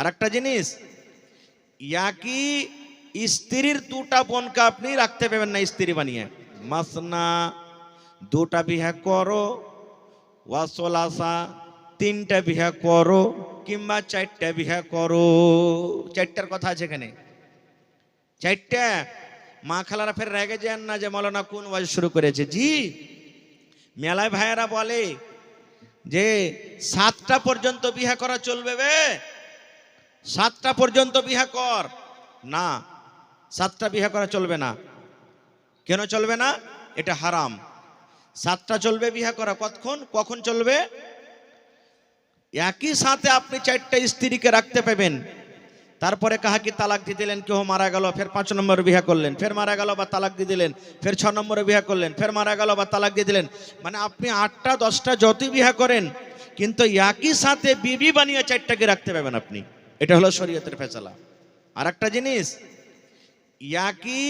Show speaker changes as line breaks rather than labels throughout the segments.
আর একটা জিনিস, একই স্ত্রীর দুটা বোনকে আপনি রাখতে পারবেন না স্ত্রী বানিয়ে। মাসনা, দুটা বিহা করো, ওয়াসলাসা, তিনটা বিহা করো, কিংবা চারটা বিহা করো। চারটার কথা আছে এখানে, চারটা। মা খালারা ফের রেগে যান না যে মৌলানা কোন ওয়াজ শুরু করেছে। জি, মেলায় ভাইয়েরা বলে যে 7টা পর্যন্ত বিহা করা চলবে বে, 7টা পর্যন্ত বিহা কর। না, 7টা বিহা করা চলবে না। কেন চলবে না? এটা হারাম। 7টা চলবে বিহা করা। কখন চলবে? একই সাথে আপনি 4টা স্ত্রীকে রাখতে পাবেন। তারপরে কাহাকে তালাক দিয়ে দিলেন, কেউ মারা গেল, ফের 5 নম্বরে বিয়া করলেন, ফের মারা গেল বা তালাক দিয়ে দিলেন, ফের 6 নম্বরে বিয়া করলেন, ফের মারা গেল বা তালাক দিয়ে দিলেন। মানে আপনি 8টা 10টা যতই বিয়া করেন, কিন্তু একই সাথে বিবি বানিয়ে 4টাকে রাখতে পাবেন আপনি। এটা হলো শরীয়তের ফয়সালা। আর একটা জিনিস, একই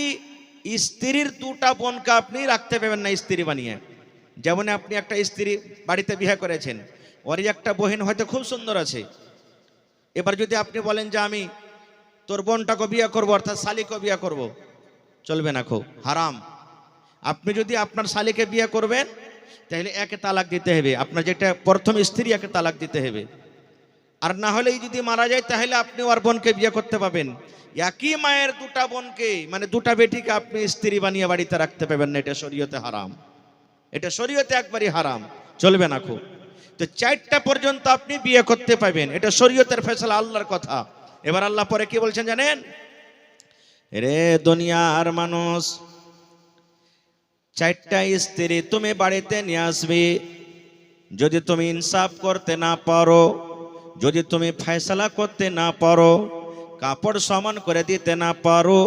স্ত্রীর দুটা বোনকে আপনি রাখতে পাবেন না স্ত্রী বানিয়ে। যেমন আপনি একটা স্ত্রী বাড়িতে বিয়ে করেছেন, ওরই একটা বহিন হয়তো খুব সুন্দর আছে। এবার যদি আপনি বলেন যে আমি তোর বোনটাকে বিয়ে করবো, অর্থাৎ শালিকে বিয়ে করব, চলবে না, খুব হারাম। আপনি যদি আপনার শালিকে বিয়ে করবেন, তাহলে একে তালাক দিতে হবে, আপনার যেটা প্রথম স্ত্রী একে তালাক দিতে হবে। আর না হলেই যদি মারা যায়, তাহলে আপনি ওর বোনকে বিয়ে করতে পাবেন। একই মায়ের দুটা বোনকে, মানে দুটা বেটিকে আপনি স্ত্রী বানিয়ে বাড়িতে রাখতে পাবেন না। এটা শরীয়তে হারাম, এটা শরীয়তে একবারই হারাম, চলবে না খুব। তো 4টা পর্যন্ত আপনি বিয়ে করতে পাবেন, এটা শরীয়তের ফয়সালা, আল্লাহর কথা। এবার আল্লাহ পরে কি বলছেন জানেন? রে দুনিয়ার মানুষ, 4টা স্ত্রী তুমি বাড়িতে নিয়ে আসবে। যদি তুমি ইনসাফ করতে না পারো, যদি তুমি ফয়সালা করতে না পারো, কাপড় সমান করে দিতে না পারো,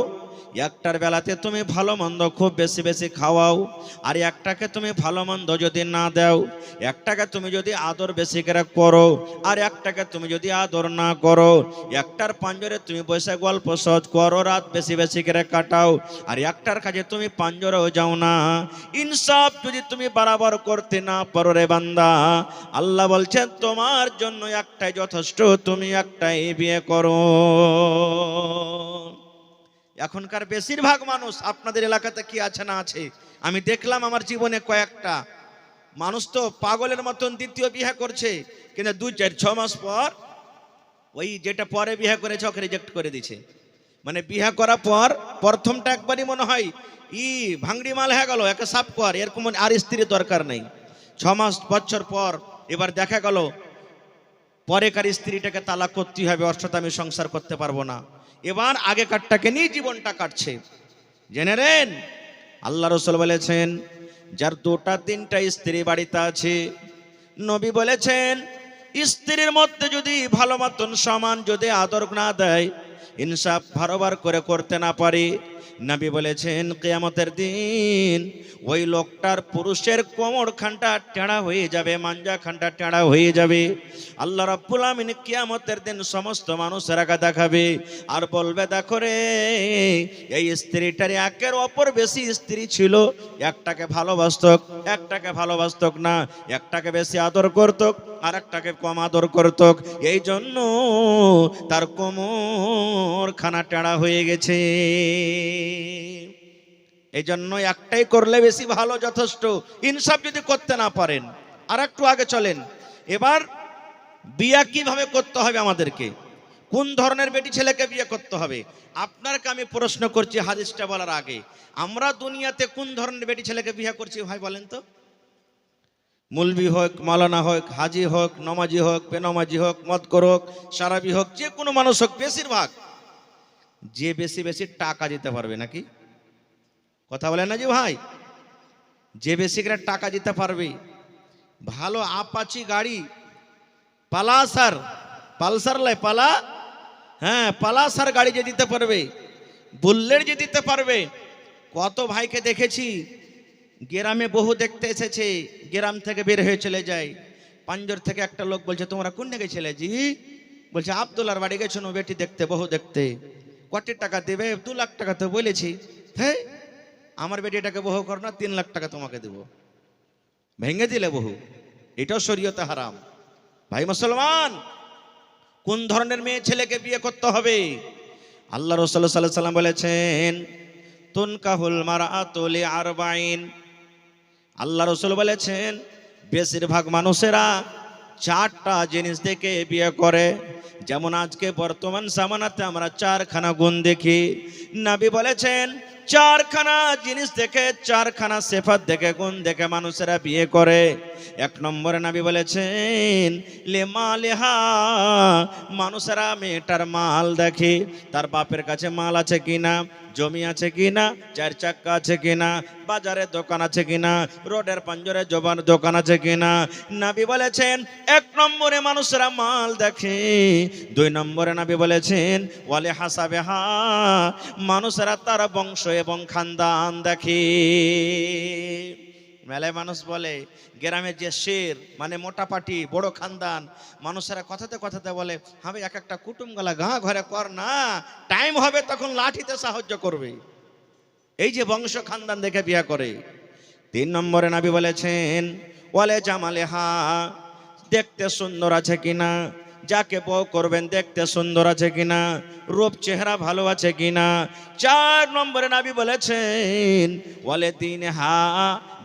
একটার বেলাতে তুমি ভালো মন্দ খুব বেশি বেশি খাওয়াও, আর একটাকে তুমি ভালো মন্দ যদি না দাও, একটাকে তুমি যদি আদর বেশি করে করো, আর একটাকে তুমি যদি আদর না করো, একটার পাঞ্জরে তুমি বসে গল্প সহজ করো, রাত বেশি বেশি করে কাটাও, আর একটার কাছে তুমি পাঞ্জরেও যাও না, ইনসাফ যদি তুমি বরাবর করতে না পারো রে বান্দা, আল্লাহ বলছেন তোমার জন্য একটাই যথেষ্ট, তুমি একটাই বিয়ে করো। এখনকার বেশিরভাগ মানুষ, আপনাদের এলাকাতে কি আছে না আছে আমি দেখলাম আমার জীবনে কয়েকটা মানুষ তো পাগলের মতন দ্বিতীয় বিয়ে করছে, কিন্তু 2-4-6 মাস পর ওই যেটা পরে বিয়ে করেছে ওকে রিজেক্ট করে দিছে। মানে বিয়ে করার পর প্রথমটা একবারই মনে হয় ভাঙড়ি মাল হয়ে গেল, একে সাফ কর, এরকম আর স্ত্রীর দরকার নেই। 6 মাস বছর পর এবার দেখা গেল পরেকার স্ত্রীটাকে তালাক করতে হবে, ওর সাথে আমি সংসার করতে পারবো না। এবার আগেকারটাকে নিয়ে জীবনটা কাটছে। জেনে নেন, আল্লাহ রাসূল বলেছেন যার 2টা-3টা স্ত্রী বাড়িতে আছে, নবী বলেছেন স্ত্রীর মধ্যে যদি ভালো মতন সমান যদি আদর না দেয়, ইনসাফ বারবার করে করতে না পারে, নবী বলেছেন কিয়ামতের দিন ওই লোকটার পুরুষের কোমর খানটা টেঁড়া হয়ে যাবে, মাঞ্জা খানটা টেঁড়া হয়ে যাবে। আল্লাহ রাব্বুল আমিন কিয়ামতের দিন সমস্ত মানুষেরাকে দেখাবে আর বলবে, দেখো রে, এই স্ত্রীটার একের অপর বেশি স্ত্রী ছিল, একটাকে ভালোবাসত, একটাকে ভালোবাসত না, একটাকে বেশি আদর করত, আর একটাকে কম আদর করত, এই জন্য তার কোমর খানা টেঁড়া হয়ে গেছে। এই জন্য একটাই করলে বেশি ভালো, যথেষ্ট। ইনসাফ যদি করতে না পারেন, আর একটু আগে চলেন। এবার বিয়ে কিভাবে করতে হবে আমাদেরকে, কোন ধরনের বেটি ছেলেকে বিয়ে করতে হবে? আপনাকে আমি প্রশ্ন করছি হাদিসটা বলার আগে, আমরা দুনিয়াতে কোন ধরনের বেটি ছেলেকে বিয়ে করছি ভাই বলেন তো? মুলবি হোক, মাওলানা হোক, হাজি হোক, নমাজি হোক, বেনমাজি হোক, মদকর হোক, সারাবি হোক, যে কোনো মানুষ হোক, বেশিরভাগ যে বেশি বেশি টাকা দিতে পারবে, নাকি কথা বলেন না জি ভাই? যে বেশি করে টাকা দিতে পারবে, ভালো আপাচি গাড়ি, পালসার, পালসার লাই পালা, হ্যাঁ পালসার গাড়ি যে দিতে পারবে, বুল্লেট যে দিতে পারবে। কত ভাইকে দেখেছি গ্রামে বহু দেখতে এসেছে, গ্রাম থেকে বের হয়ে চলে যায়, পাঞ্জর থেকে একটা লোক বলছে তোমরা কোন দিকে ছেলে? জি, বলছে আব্দুল্লাহর বাড়ি গেছো বেটি দেখতে, বহু দেখতে। কত টাকা দেবে? 2 লাখ টাকা তো বলেছি। হ্যাঁ, আমার বেটিটাকে বহু কর না, 3 লাখ টাকা তোমাকে দেবো। ভেঙে দিলে বহু, এটাও শরীয়তে হারাম। ভাই মুসলমান, কোন ধরনের মেয়ে ছেলেকে বিয়ে করতে হবে? আল্লাহ রাসূল সাল্লাল্লাহু আলাইহি ওয়াসাল্লাম বলেছেন, তুনকাহুল মারআতু লিআরবাঈন। আল্লাহ রাসূল বলেছেন, বেশিরভাগ মানুষেরা 4টা জিনিস দেখে বিয়ে করে। যেমন আজকে বর্তমান জামানাতে আমরা 4খানা গুণ দেখি। নবী বলেছেন 4খানা জিনিস দেখে, 4খানা সিফাত দেখে, গুণ দেখে মানুষেরা বিয়ে করে। 1 নম্বরে নবী বলেছেন লিমালিহা, মানুষেরা মেয়েটার মাল দেখে, তার বাপের কাছে মাল আছে কিনা, জমি আছে কিনা, 4 চাক্কা আছে কিনা, বাজারে দোকান আছে কিনা, রোডের পাঞ্জরে জবান দোকান আছে কিনা। নবী বলেছেন 1 নম্বরে মানুষেরা মাল দেখে। 2 নম্বরে নবী বলেছেন ওয়ালি হাসাবেহা, মানুষেরা তার বংশ এবং খানদান দেখে। মেলায় মানুষ বলে গ্রামের যে শের মানে মোটা পাটি বড় খানদান, মানুষেরা কথাতে কথাতে বলে হবে এক একটা কুটুম গলা গাঁ ঘরে কর না, টাইম হবে তখন লাঠিতে সাহায্য করবে। এই যে বংশ খানদান দেখে বিয়ে করে। 3 নম্বরে নবী বলেছেন ওয়ালে জামালেহা, দেখতে সুন্দর আছে কিনা, যাকে বউ করবেন দেখতে সুন্দর আছে কিনা, রূপ চেহারা ভালো আছে কিনা। 4 নম্বরে নবী বলেছেন ওয়ালে দীনহা,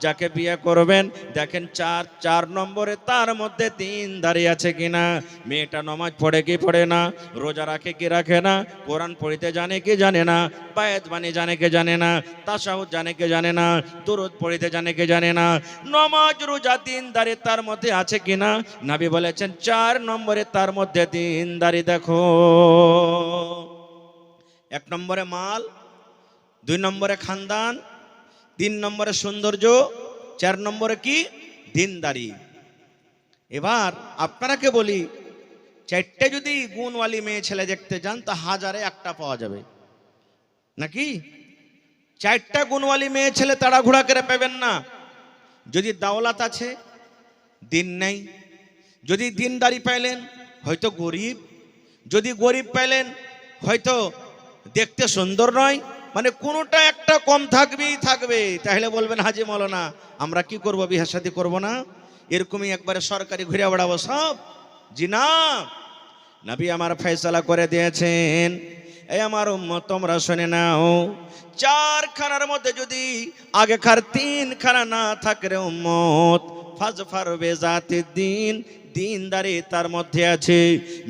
যাকে বিয়ে করবেন দেখেন 4 নম্বরে তার মধ্যে দীনদারি আছে কিনা। মেয়েটা নামাজ পড়ে কি পড়ে না, রোজা রাখে কি রাখে না, কোরআন পড়িতে জানে কি জানে না, বায়াত বাণী জানে কি জানে না, তাশাহুদ জানে কি জানে না, দুরূদ পড়িতে জানে কি জানে না, নামাজ রোজা দীনদারি তার মধ্যে আছে কিনা। নবী বলেছেন 4 নম্বরে তার মধ্যে দীনদারি দেখো। 1 নম্বরে মাল, 2 নম্বরে খানদান, 3 নম্বরে সৌন্দর্য, 4 নম্বরে কি দীনদারি। এবার আপনারাকে বলি 4টে যদি গুণওয়ালি মেয়ে ছেলে দেখতে যান তা হাজারে একটা পাওয়া যাবে নাকি? 4টা গুণওয়ালি মেয়ে ছেলে তাড়াহুড়া করে পাবেন না। যদি দাওলাত আছে, দিন নেই। যদি দিনদারি পাইলেন হয়তো গরিব, যদি গরিব পাইলেন হয়তো দেখতে সুন্দর নয়, মানে কোনোটা একটা কম থাকবেই থাকবে। তাহলে বলবেন হাজি মৌলানা আমরা কি করব, বিয়ে শাদী করব না? এরকমই একবারে সরকারি ঘুরে বেড়াবো সব? জি না, নবী আমার ফয়সালা করে দিয়েছেন। এই আমার উম্মত তোমরা শুনে নাও, 4 খানার মধ্যে যদি আগেকার 3 খানা না থাকে রে উম্মত, ফাজফার বেজাতিদ দ্বীন, দীনদারি তার মধ্যে আছে।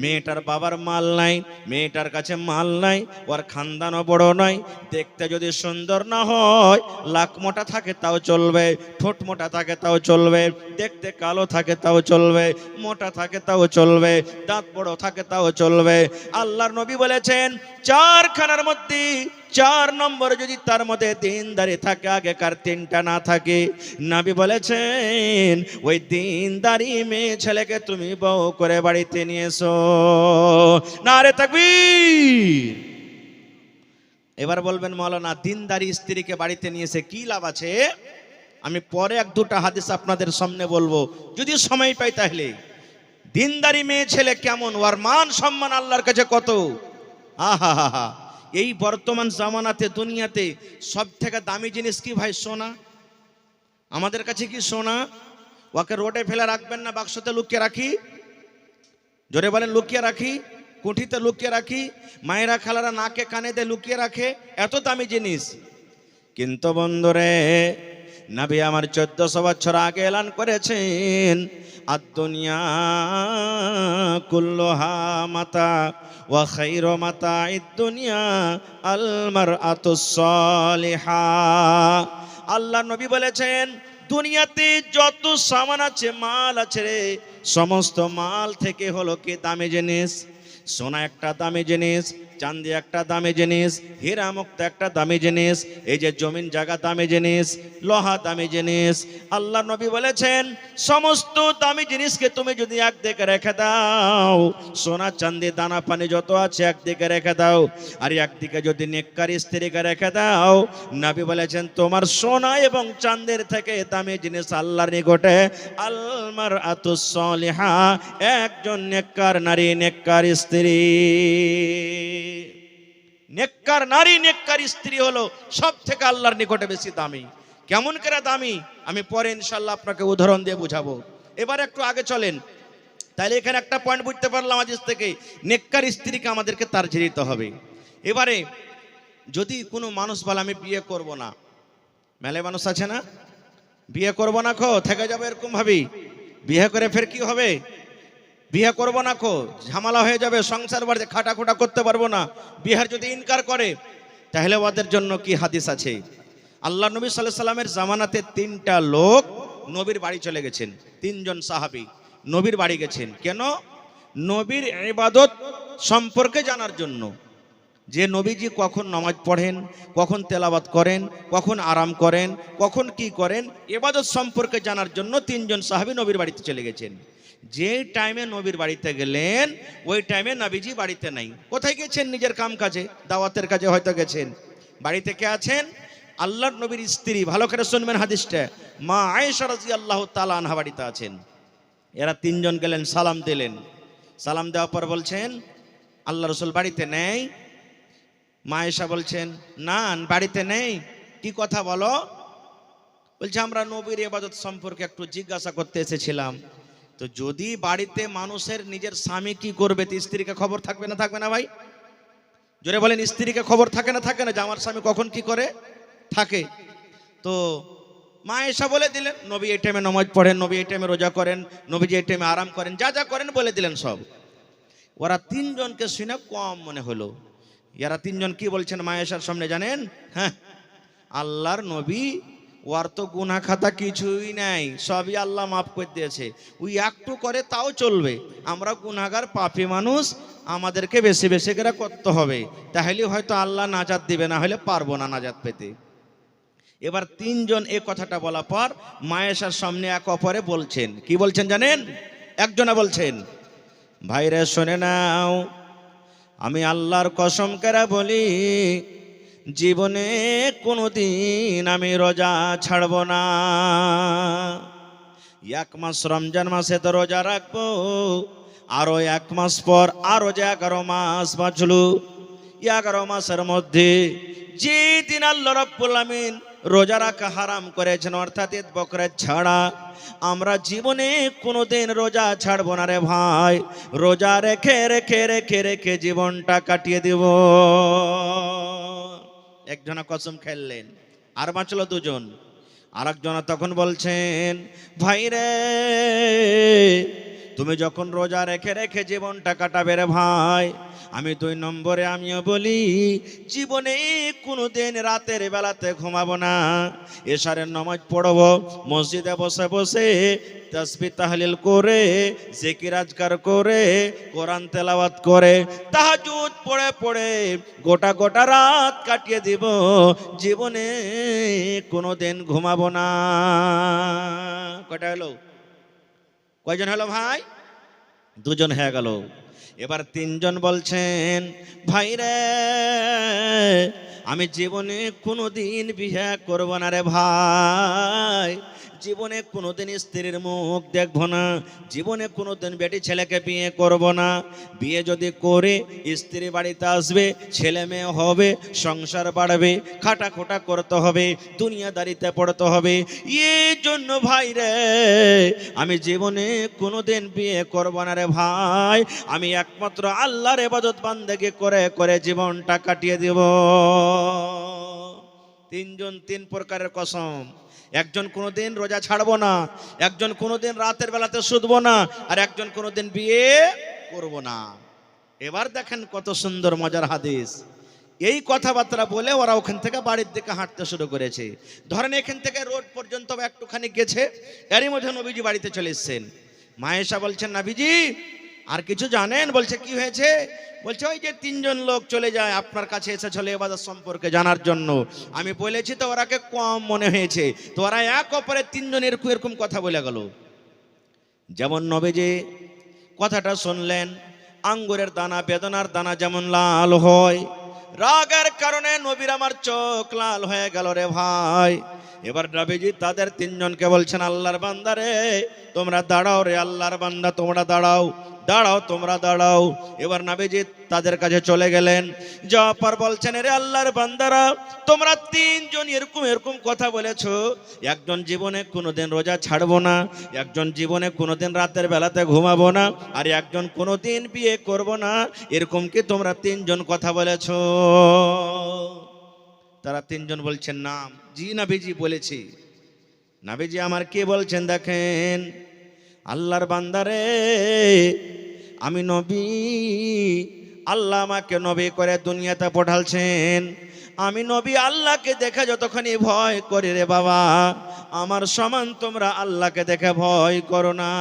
মেয়েটার বাবার মাল নাই, মেয়েটার কাছে মাল নাই, ওর খানদানও বড় নয়, দেখতে যদি সুন্দর না হয়, লাক মোটা থাকে তাও চলবে, ঠোঁট মোটা থাকে তাও চলবে, দেখতে কালো থাকে তাও চলবে, মোটা থাকে তাও চলবে, দাঁত বড় থাকে তাও চলবে। আল্লাহর নবী বলেছেন 4 খানার মধ্যে 4 নম্বর যদি তার মধ্যে দীনদারি থাকে, আগেকার 3টা না থাকে, নবী বলেছেন ওই দীনদারি মেয়ে ছেলেকে তুমি বউ করে বাড়িতে নিয়ে এসো। নারে তাকবীর। এবার বলবেন মাওলানা দীনদারি স্ত্রীকে বাড়িতে নিয়ে এসে কি লাভ আছে? আমি পরে 1-2টা হাদিস আপনাদের সামনে বলবো যদি সময় পাই। তাহলে দীনদারি মেয়ে ছেলে কেমন, ওর মান সম্মান আল্লাহর কাছে কত। আহা হা হা, এই বর্তমান জামানাতে দুনিয়াতে সব থেকে দামি জিনিস কি ভাই? সোনা। আমাদের কাছে কি সোনা? ওকে রোডে ফেলে রাখবেন না, বাক্সতে লুকিয়ে রাখি। জোরে বলেন লুকিয়ে রাখি, কুঠিতে লুকিয়ে রাখি, মায়েরা খালারা নাকে কানে দিয়ে লুকিয়ে রাখে, এত দামি জিনিস। কিন্তু বন্ধুরে নবী আমার 1400 বছর আগে এলান করেছেন আদ-দুনিয়া কুল্লুহা মাতা ওয়া খায়রু মাতা'id দুনিয়া আল মারআতুস সালিহা। আল্লাহ নবী বলেছেন দুনিয়াতে যত সামান আছে, মাল আছে রে, সমস্ত মাল থেকে হলো কি দামি জিনিস। সোনা একটা দামি জিনিস, চাঁদি একটা দামি জিনিস, হীরা মুক্তা একটা দামি জিনিস, এই যে জমিন জায়গা দামি জিনিস, লোহা দামি জিনিস। আল্লাহ নবী বলেছেন সমস্ত দামি জিনিসকে তুমি যদি একদিকে রেখে দাও, সোনা চাঁদি দানা পানি যত আছে একদিকে রেখে দাও, আর একদিকে যদি নেককার স্ত্রীকে রেখে দাও, নবী বলেছেন তোমার সোনা এবং চাঁদের থেকে দামি জিনিস আল্লাহর নিকটে আল মারআতুস সালিহা, একজন নেককার নারী, নেককার স্ত্রী। নেককার নারী, নেককার স্ত্রী হলো সব থেকে আল্লাহর নিকটে বেশি দামি। কেমন করে দামি আমি পরে ইনশাআল্লাহ আপনাকে উদাহরণ দিয়ে বুঝাবো। এবার একটু আগে চলেন। তাইলে এখানে একটা পয়েন্ট বুঝতে পারলাম হাদিস থেকে, নেককার স্ত্রীকে আমাদেরকে তারজিহ দিতে হবে। এবারে যদি কোনো মানুষ বলে আমি বিয়ে করব না, মেলে মানুষ আছে না, বিয়ে করব না খো থেকে যাবে এরকম ভাবি, বিয়ে করে ফের কি হবে, বিয়ে করব না খো ঝামেলা হয়ে যাবে, সংসার বাড়িতে খাটাখোটা করতে পারবো না, বিয়ের যদি ইনকার করে, তাহলে ওদের জন্য কি হাদিস আছে। আল্লাহ নবী সাল্লাল্লাহু আলাইহি সাল্লামের জামানাতে 3টা লোক নবীর বাড়ি চলে গেছেন, 3জন সাহাবী নবীর বাড়ি গেছেন। কেন? নবীর ইবাদত সম্পর্কে জানার জন্য, যে নবীজি কখন নামাজ পড়েন, কখন তেলাওয়াত করেন, কখন আরাম করেন, কখন কি করেন, ইবাদত সম্পর্কে জানার জন্য 3জন সাহাবী নবীর বাড়িতে চলে গেছেন। যে টাইমে নবীর বাড়িতে গেলেন ওই টাইমে নবীজি বাড়িতে নাই। কোথায় গেছেন? নিজের কাম কাজে, দাওয়াতের কাজে হয়তো গেছেন। বাড়িতে কে আছেন? আল্লাহর নবীর স্ত্রী, ভালো করে শুনবেন হাদিসটা, মা আয়েশা রাদিয়াল্লাহু তাআলা আনহা বাড়িতে আছেন। এরা 3জন গেলেন, সালাম দিলেন। সালাম দেওয়ার পর বলছেন আল্লাহ রাসূল বাড়িতে নেই। মা আয়েশা বলছেন না বাড়িতে নেই, কি কথা বলো? বলছে আমরা নবীর ইবাদত সম্পর্কে একটু জিজ্ঞাসা করতে এসেছিলাম। তো যদি বাড়িতে মানুষের নিজের স্বামী কি করবে, তো স্ত্রীকে খবর থাকবে না, থাকবে না ভাই? জোরে বলেন, স্ত্রীকে খবর থাকে না, থাকে না যে আমার স্বামী কখন কি করে? থাকে। তো মা আয়েশা বলে দিলেন নবী এই টাইমে নামাজ পড়েন, নবী এই টাইমে রোজা করেন, নবীজি এই টাইমে আরাম করেন, যা যা করেন বলে দিলেন সব। ওরা 3জনকে শুনে কম মনে হলো। এরা 3জন কি বলছেন মা আয়েশার সামনে জানেন? হ্যাঁ, আল্লাহর নবী ওর তো গুনাহ খাতা কিছুই নাই, সবই আল্লাহ মাফ করে দিয়েছে, ওই একটু করে তাও চলবে, আমরা গুনাহগার পাপী মানুষ, আমাদেরকে বেশি বেশি করে করতে হবে, তাহলে হয়তো আল্লাহ নাজাত দিবে, না হলে পারবো না নাজাত পেতে। এবার 3জন এই কথাটা বলার পর মা আয়েশার সামনে এক অপরে বলছেন, কি বলছেন জানেন? একজনা বলছেন ভাইরে শুনে নাও, আমি আল্লাহর কসম করে বলি জীবনে কোনোদিন আমি রোজা ছাড়ব না। 1 মাস রমজান মাসে তো রোজা রাখবো, আরো 1 মাস পর আরো যে 11 মাস বাঁচলো, 11 মাসের মধ্যে যে দিন আল্লাহ রাব্বুল আমিন রোজা রাখা হারাম করেছেন, অর্থাৎ ঈদ বকরিদ ছাড়া, আমরা জীবনে কোনোদিন রোজা ছাড়বো না রে ভাই। রোজা রেখে রেখে রেখে রেখে জীবনটা কাটিয়ে দিব। একজনা কসম খেললেন, আর বাঁচলো 2জন। আর একজনা তখন বলছেন ভাই রে, তুমি যখন রোজা রেখে রেখে জীবনটা কাটাবে রে ভাই, আমি 2 নম্বরে আমিও বলি জীবনে কোনোদিন রাতের বেলাতে ঘুমাবো না, এশারের নামাজ পড়বো, মসজিদে বসে বসে তাসবিহ তাহলিল করে, জিকির আজকার করে, কোরআন তেলাওয়াত করে, তাহাজ্জুদ পড়ে পড়ে গোটা গোটা রাত কাটিয়ে দিব, জীবনে কোনোদিন ঘুমাবো না। কয়টা হলো? কয়জন হলো ভাই? 2জন হয়ে গেল। এবার 3জন বলছেন ভাই রে, আমি জীবনে কোনোদিন বিয়ে করব না রে ভাই, জীবনে কোনোদিন স্ত্রীর মুখ দেখব না, জীবনে কোনোদিন বেটি ছেলেকে বিয়ে করব না, বিয়ে যদি করে স্ত্রী বাড়িতে আসবে, ছেলে মেয়ে হবে, সংসার বাড়বে, খাটাখোটা করতে হবে, দুনিয়াদারিতে পড়তে হবে, এই জন্য ভাই রে আমি জীবনে কোনোদিন বিয়ে করব না রে ভাই, আমি একমাত্র আল্লাহর ইবাদত বান্দেগি করে করে জীবনটা কাটিয়ে দেব। 3জন 3 প্রকারের কসম। একজন কোনোদিন রোজা ছাড়বো না, একজন কোনোদিন রাতের বেলাতে শুধবো না, আর একজন কোনোদিন বিয়ে করব না। এবার দেখেন কত সুন্দর মজার হাদিস। এই কথাবার্তা বলে ওরা ওখান থেকে বাড়ির দিকে হাঁটতে শুরু করেছে। ধরেন এখান থেকে রোড পর্যন্ত একটুখানি গেছে, এরই মধ্যে নবীজি বাড়িতে চলে এসেছেন। মা আয়েশা বলছেন নবীজি আর কিছু জানেন? বলছে কি হয়েছে? বলছে ওই যে 3জন লোক চলে যায় আপনার কাছে এসেছিল ইবাদত সম্পর্কে জানার জন্য, আমি বলেছি তো ওরাকে কম মনে হয়েছে, তো ওরা এক অপরে 3জন এরকম কথা বলে গেল। যেমন নবীজি কথাটা শুনলেন, আঙ্গুরের দানা বেদনার দানা যেমন লাল হয়, রাগের কারণে নবীর আমার চোখ লাল হয়ে গেল রে ভাই। এবার নবীজি তাদের 3জনকে বলছেন আল্লাহর বান্দা রে তোমরা দাঁড়াও রে, আল্লাহর বান্দা তোমরা দাঁড়াও, দাঁড়াও তোমরা দাঁড়াও। এবার নবীজি তাদের কাছে চলে গেলেন, যাওয়ার পর বলছেন, রে আল্লাহর বান্দারা, তোমরা তিনজন এরকম এরকম কথা বলেছো, একজন জীবনে কোনোদিন রোজা ছাড়বো না, একজন জীবনে কোনোদিন রাতের বেলাতে ঘুমাবো না, আর একজন কোনোদিন বিয়ে করব না, এরকম কি তোমরা তিনজন কথা বলেছো? তারা তিনজন বলছেন নাম। জি নবীজি বলেছি। নবীজি আমার কে বলছেন দেখেন, আল্লাহর বান্দারে, আমি নবী, আল্লাহ আমাকে নবী করে দুনিয়াতে পাঠালছেন। আমি নবী আল্লাহকে দেখে যতক্ষণই ভয় করি রে বাবা, আমার সমান তোমরা আল্লাহকে দেখে ভয় করো না।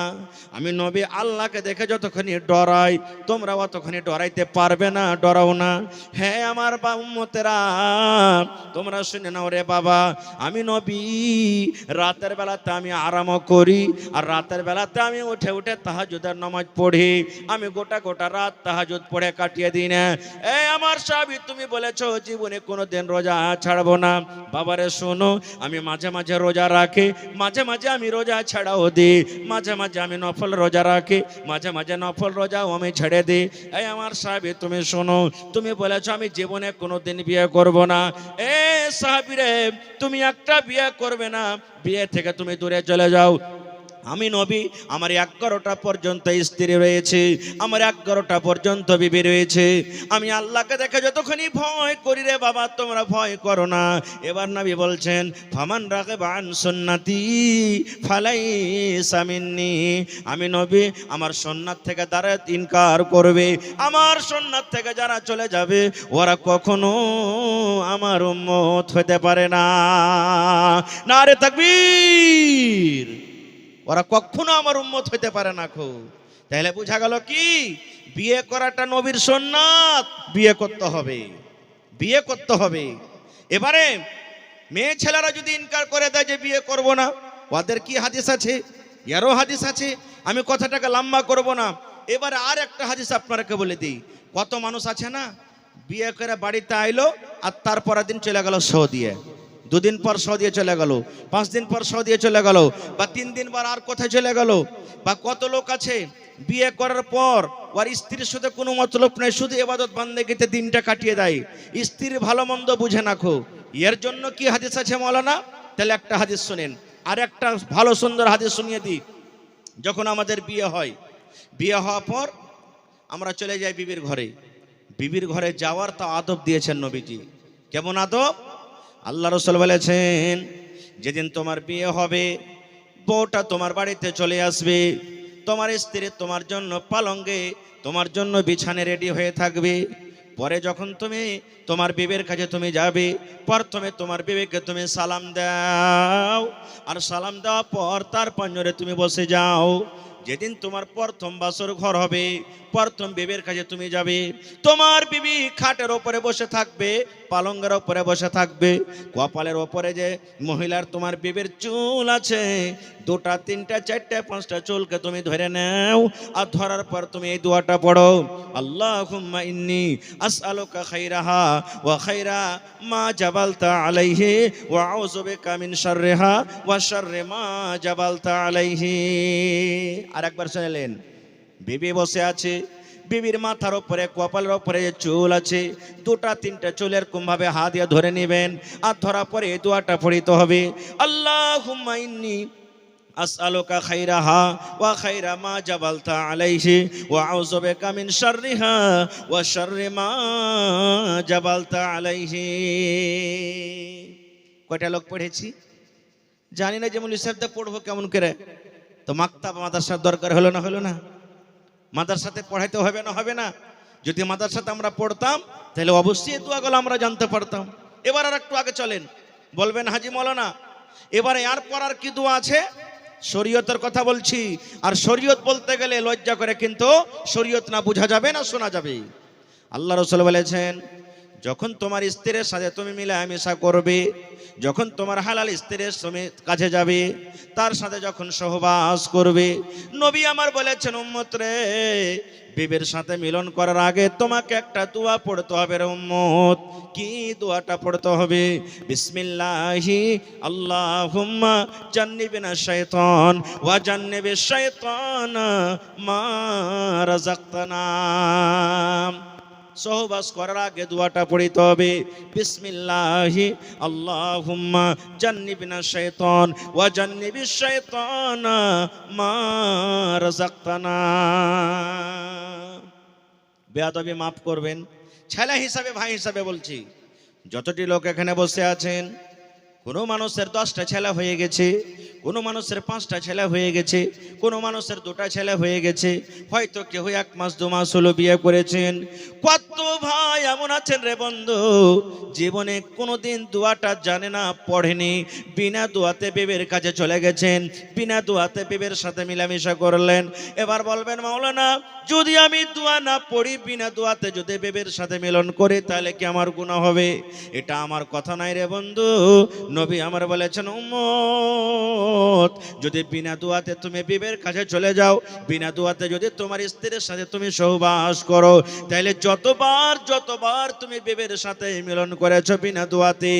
আমি নবী আল্লাহকে দেখে যতক্ষণই ডরাই, তোমরা অতক্ষণই ডরাইতে পারবে না, ডরাও না। হ্যাঁ আমার উম্মতেরা, তোমরা শুনে নাও রে বাবা, আমি নবী রাতের বেলাতে আমি আরামও করি, আর রাতের বেলাতে আমি উঠে উঠে তাহাজ্জুদের নামাজ পড়ি। আমি গোটা গোটা রাত তাহাজ্জুদ পড়ে কাটিয়ে দিই না। এই আমার সাহাবী, তুমি বলেছো জীবনে কোনোদিন রোজা ছাড়বো না। বাবারে শোনো, আমি মাঝে মাঝে রোজা রাখি, মাঝে মাঝে আমি রোজা ছাড়াও দিই, মাঝে মাঝে আমি নফল রোজা রাখি, মাঝে মাঝে নফল রোজাও আমি ছেড়ে দিই। এই আমার সাহাবী তুমি শোনো, তুমি বলেছো আমি জীবনে কোনোদিন বিয়ে করব না। এ সাহাবী রে, তুমি একটা বিয়ে করবে না, বিয়ে থেকে তুমি দূরে চলে যাও। আমি নবী, আমার 11টা পর্যন্ত স্ত্রী রয়েছে, আমার 11টা পর্যন্ত বিবি রয়েছে। আমি আল্লাহকে দেখে যতক্ষণই ভয় করি রে বাবা, তোমরা ভয় করো না। এবার নবী বলছেন, ফামান রাগিবা আন সুন্নতি ফালাইসা মিন্নি। আমি নবী, আমার সুন্নাত থেকে যারা ইনকার করবে, আমার সুন্নাত থেকে যারা চলে যাবে, ওরা কখনো আমার উম্মত হতে পারে না। নারে তাকবীর। ওরা কখনো আমার উম্মত হইতে পারে না। তাহলে বোঝা গেল কি, বিয়ে করাটা নবীর সুন্নাত, বিয়ে করতে হবে, বিয়ে করতে হবে। এবারে মেয়ে ছেলেরা যদি ইনকার করে দেয় যে বিয়ে করব না, ওদের কি হাদিস আছে? এরও হাদিস আছে। আমি কথাটাকে লম্বা করব না। এবারে আর একটা হাদিস আপনাকে বলে দিই। কত মানুষ আছে না, বিয়ে করে বাড়িতে আইলো, আর তারপরের দিন চলে গেল সৌদিয়ে, 2 দিন পর সৌদিয়ে চলে গেল, 5 দিন পর সৌদিয়ে চলে গেল, বা 3 দিন পর আর কোথায় চলে গেল। বা কত লোক আছে বিয়ে করার পর ওর স্ত্রীর সাথে কোনো মতলব নেই, শুধু ইবাদত বান্দেগিতে দিনটা কাটিয়ে দেয়, স্ত্রীর ভালো মন্দ বুঝে না। এর জন্য কি হাদিস আছে মৌলানা? তাহলে একটা হাদিস শুনেন, আর একটা ভালো সুন্দর হাদিস শুনিয়ে দিই। যখন আমাদের বিয়ে হয়, বিয়ে হওয়ার পর আমরা চলে যাই বিবির ঘরে। বিবির ঘরে যাওয়ার তো আদব দিয়েছেন নবীজি। কেমন আদব? আল্লাহ রাসূল বলেছেন, যেদিন তোমার বিয়ে হবে, বউটা তোমার বাড়িতে চলে আসবে, তোমার স্ত্রী তোমার জন্য পালঙ্গে, তোমার জন্য বিছানে রেডি হয়ে থাকবে। পরে যখন তুমি তোমার বিবির কাছে তুমি যাবে, প্রথমে তোমার বিবিকে তুমি সালাম দাও, আর সালাম দেওয়ার পর তার পাঞ্জরে তুমি বসে যাও। যেদিন তোমার প্রথম বাসর ঘর হবে, প্রথম বিবির কাছে তুমি যাবে, তোমার বিবি খাটের ওপরে বসে থাকবে, পালঙ্গের ওপরে বসে থাকবে। কপালের ওপরে যে মহিলার তোমার বিবির চুল আছে, 2টা 3টা 4টা 5টা চুলকে তুমি ধরে নাও, আর ধরার পর তুমি এই দোয়াটা পড়ো, আল্লাহুম্মা ইন্নী আসআলুকা খাইরাহা ওয়া খাইরা মা জাবালতা আলাইহি ওয়া আউযু বিকা মিন শাররিহা ওয়া শাররি মা জাবালতা আলাইহি। আরেকবার শুনলেন, বিবি বসে আছে, বিবির মাথার উপরে কপালের উপরে চুল আছে, 2টা 3টা চুল এরকম ভাবে হাত দিয়ে ধরে নেবেন, আর ধরার পরে এই দোয়াটা পড়িতে হবে, আল্লাহুম্মা ইন্নী আসআলুকা খাইরাহা ওয়া খাইরা মা জাবালতা আলাইহি ওয়া আউযু বিকা মিন শাররিহা ওয়া শাররি মা জাবালতা আলাইহি। কয়টা লোক পড়েছি জানি না, যে মৌলভী সাহেবটা পড়বো কেমন করে। তো মাকতাব মাদ্রাসার দরকার হলো না, হলো না? মাদ্রাসাতে পড়াইতে হবে না, হবে না? যদি মাদ্রাসাতে আমরা পড়তাম, তাহলে অবশ্যই দোয়াগুলো আমরা জানতে পারতাম। এবার আর একটু আগে চলেন, বলবেন হাজি মৌলানা এবারে আর পড়ার কি দোয়া আছে? শরীয়তের কথা বলছি, আর শরীয়ত বলতে গেলে লজ্জা করে, কিন্তু শরীয়ত না বোঝা যাবে না শোনা যাবে। আল্লাহ রাসূল বলেছেন, যখন তোমার স্ত্রীর সাথে তুমি মিলামেশা করবে, যখন তোমার হালাল স্ত্রীর কাছে যাবে, তার সাথে যখন সহবাস করবে, নবী আমার বলেছেন উম্মত রে, বিবির সাথে মিলন করার আগে তোমাকে একটা দোয়া পড়তে হবে রে উম্মত। কি দোয়াটা পড়তে হবে? বিসমিল্লাহি আল্লাহুম্মা জান্নিবিনা শাইতান ওয়া জান্নিবিশ শাইতানা মা রাযাকতানা। সহবাস করার আগে দোয়াটা পড়তে হবে, বিসমিল্লাহি আল্লাহুম্মা জান্নিবিনা শাইতান ওয়া জান্নিবিশ শাইতানা মা রাযাকতানা। বেয়াদবি মাফ করবেন, ছেলে হিসাবে ভাই হিসাবে বলছি, যতটি লোক এখানে বসে আছেন, কোনো মানুষের 10টা ছেলে হয়ে গেছে, কোনো মানুষের 5টা ছেলে হয়ে গেছে, কোনো মানুষের 2টা ছেলে হয়ে গেছে, হয়তো কেউ 1 মাস 2 মাস হলো বিয়ে করেছেন। কত ভাই এমন আছেন রে বন্ধু, জীবনে কোনোদিন দোয়াটা জানে না, পড়েনি, বিনা দোয়াতে বেবের কাছে চলে গেছেন, বিনা দোয়াতে বেবের সাথে মিলামিশা করলেন। এবার বলবেন মাওলানা, যদি আমি দোয়া না পড়ি, বিনা দোয়াতে যদি বেবের সাথে মিলন করি, তাহলে কি আমার গুনাহ হবে? এটা আমার কথা নাই রে বন্ধু। নবী আমার বলেছেন উম্মত, যদি বিনা দোয়াতে তুমি বিবের কাছে চলে যাও, বিনা দোয়াতে যদি তোমার স্ত্রীর সাথে তুমি সহবাস করো, তাহলে যতবার তুমি বিবের সাথে মিলন করেছো বিনা দোয়াতে,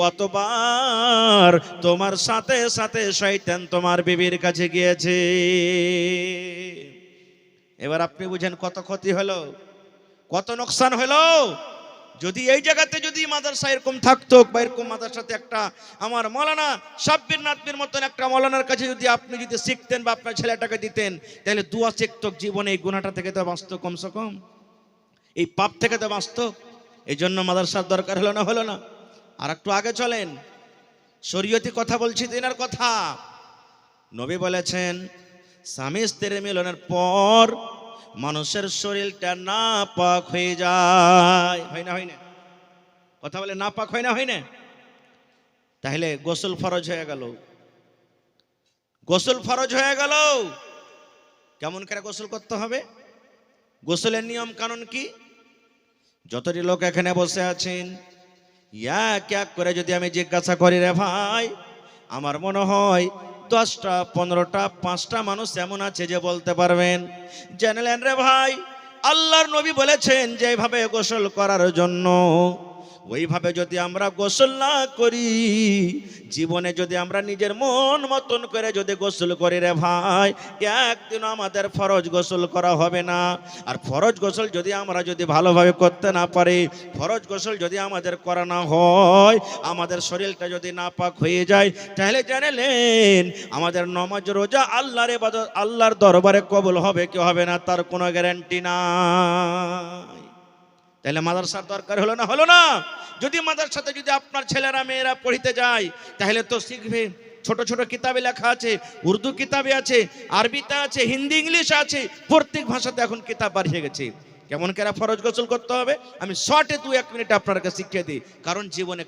অতবার তোমার সাথে সাথে শয়তান তোমার বিবির কাছে গিয়েছে। এবার আপনি বুঝেন কত ক্ষতি হলো, কত নোকসান হলো। যদি এই জায়গাতে যদি মাদ্রাসা এরকম থাকতো, বা এরকম মাদ্রাসাতে একটা আমার মৌলানা সাব্বির নাদবির মতন একটা মৌলানার কাছে যদি আপনি যদি শিখতেন বা আপনার ছেলেটাকে দিতেন, তাহলে দুয়া শিখত, জীবনে এই গুনাহটা থেকে তো বাঁচত, কমসে কম এই পাপ থেকে তো বাঁচত। এই জন্য মাদ্রাসার দরকার হলো না। আর একটু আগে চলেন, শরীয়তি কথা বলছি, দিনের কথা। নবী বলেছেন স্বামী স্ত্রীর মিলনের পর মানুষের শরীরটা নাপাক হয়ে যায়, হয় না? কথা বলে নাপাক হয় না? তাহলে গোসল ফরজ হয়ে গেল, গোসল ফরজ হয়ে গেল। কেমন করে গোসল করতে হবে? গোসলের নিয়ম কানুন কি? যতটি লোক এখানে বসে আছেন, এক এক করে যদি আমি জিজ্ঞাসা করি রে ভাই, আমার মনে হয় 10টা 15টা 5টা মানুষ এমন আছে যে বলতে পারবেন, জানলেন রে ভাই, আল্লাহর নবী বলেছেন যে এইভাবে গোসল করার জন্য, ওইভাবে যদি আমরা গোসল না করি, জীবনে যদি আমরা নিজের মন মতন করে যদি গোসল করি রে ভাই, একদিন আমাদের ফরজ গোসল করা হবে না। আর ফরজ গোসল যদি আমরা যদি ভালোভাবে করতে না পারি, ফরজ গোসল যদি আমাদের করা না হয়, আমাদের শরীরটা যদি নাপাক হয়ে যায়, তাহলে জানেন আমাদের নামাজ রোজা আল্লাহর ইবাদত আল্লাহর দরবারে কবুল হবে কি হবে না, তার কোনো গ্যারান্টি নাই। তাহলে মাদ্রাসার দরকার হলো না? যদি মাদ্রাসাতে যদি আপনার ছেলেরা মেয়েরা পড়িতে যায়, তাহলে তো শিখবে। ছোট ছোট কিতাবে লেখা আছে, উর্দু কিতাবে আছে, আরবিতে আছে, হিন্দি ইংলিশ আছে, প্রত্যেক ভাষাতে এখন কিতাব বাড়িয়ে গেছে। কেমন করে ফরজ গোসল করতে হবে আমি শর্টে 2-1 মিনিট আপনাকে শিখিয়ে দিই, কারণ জীবনে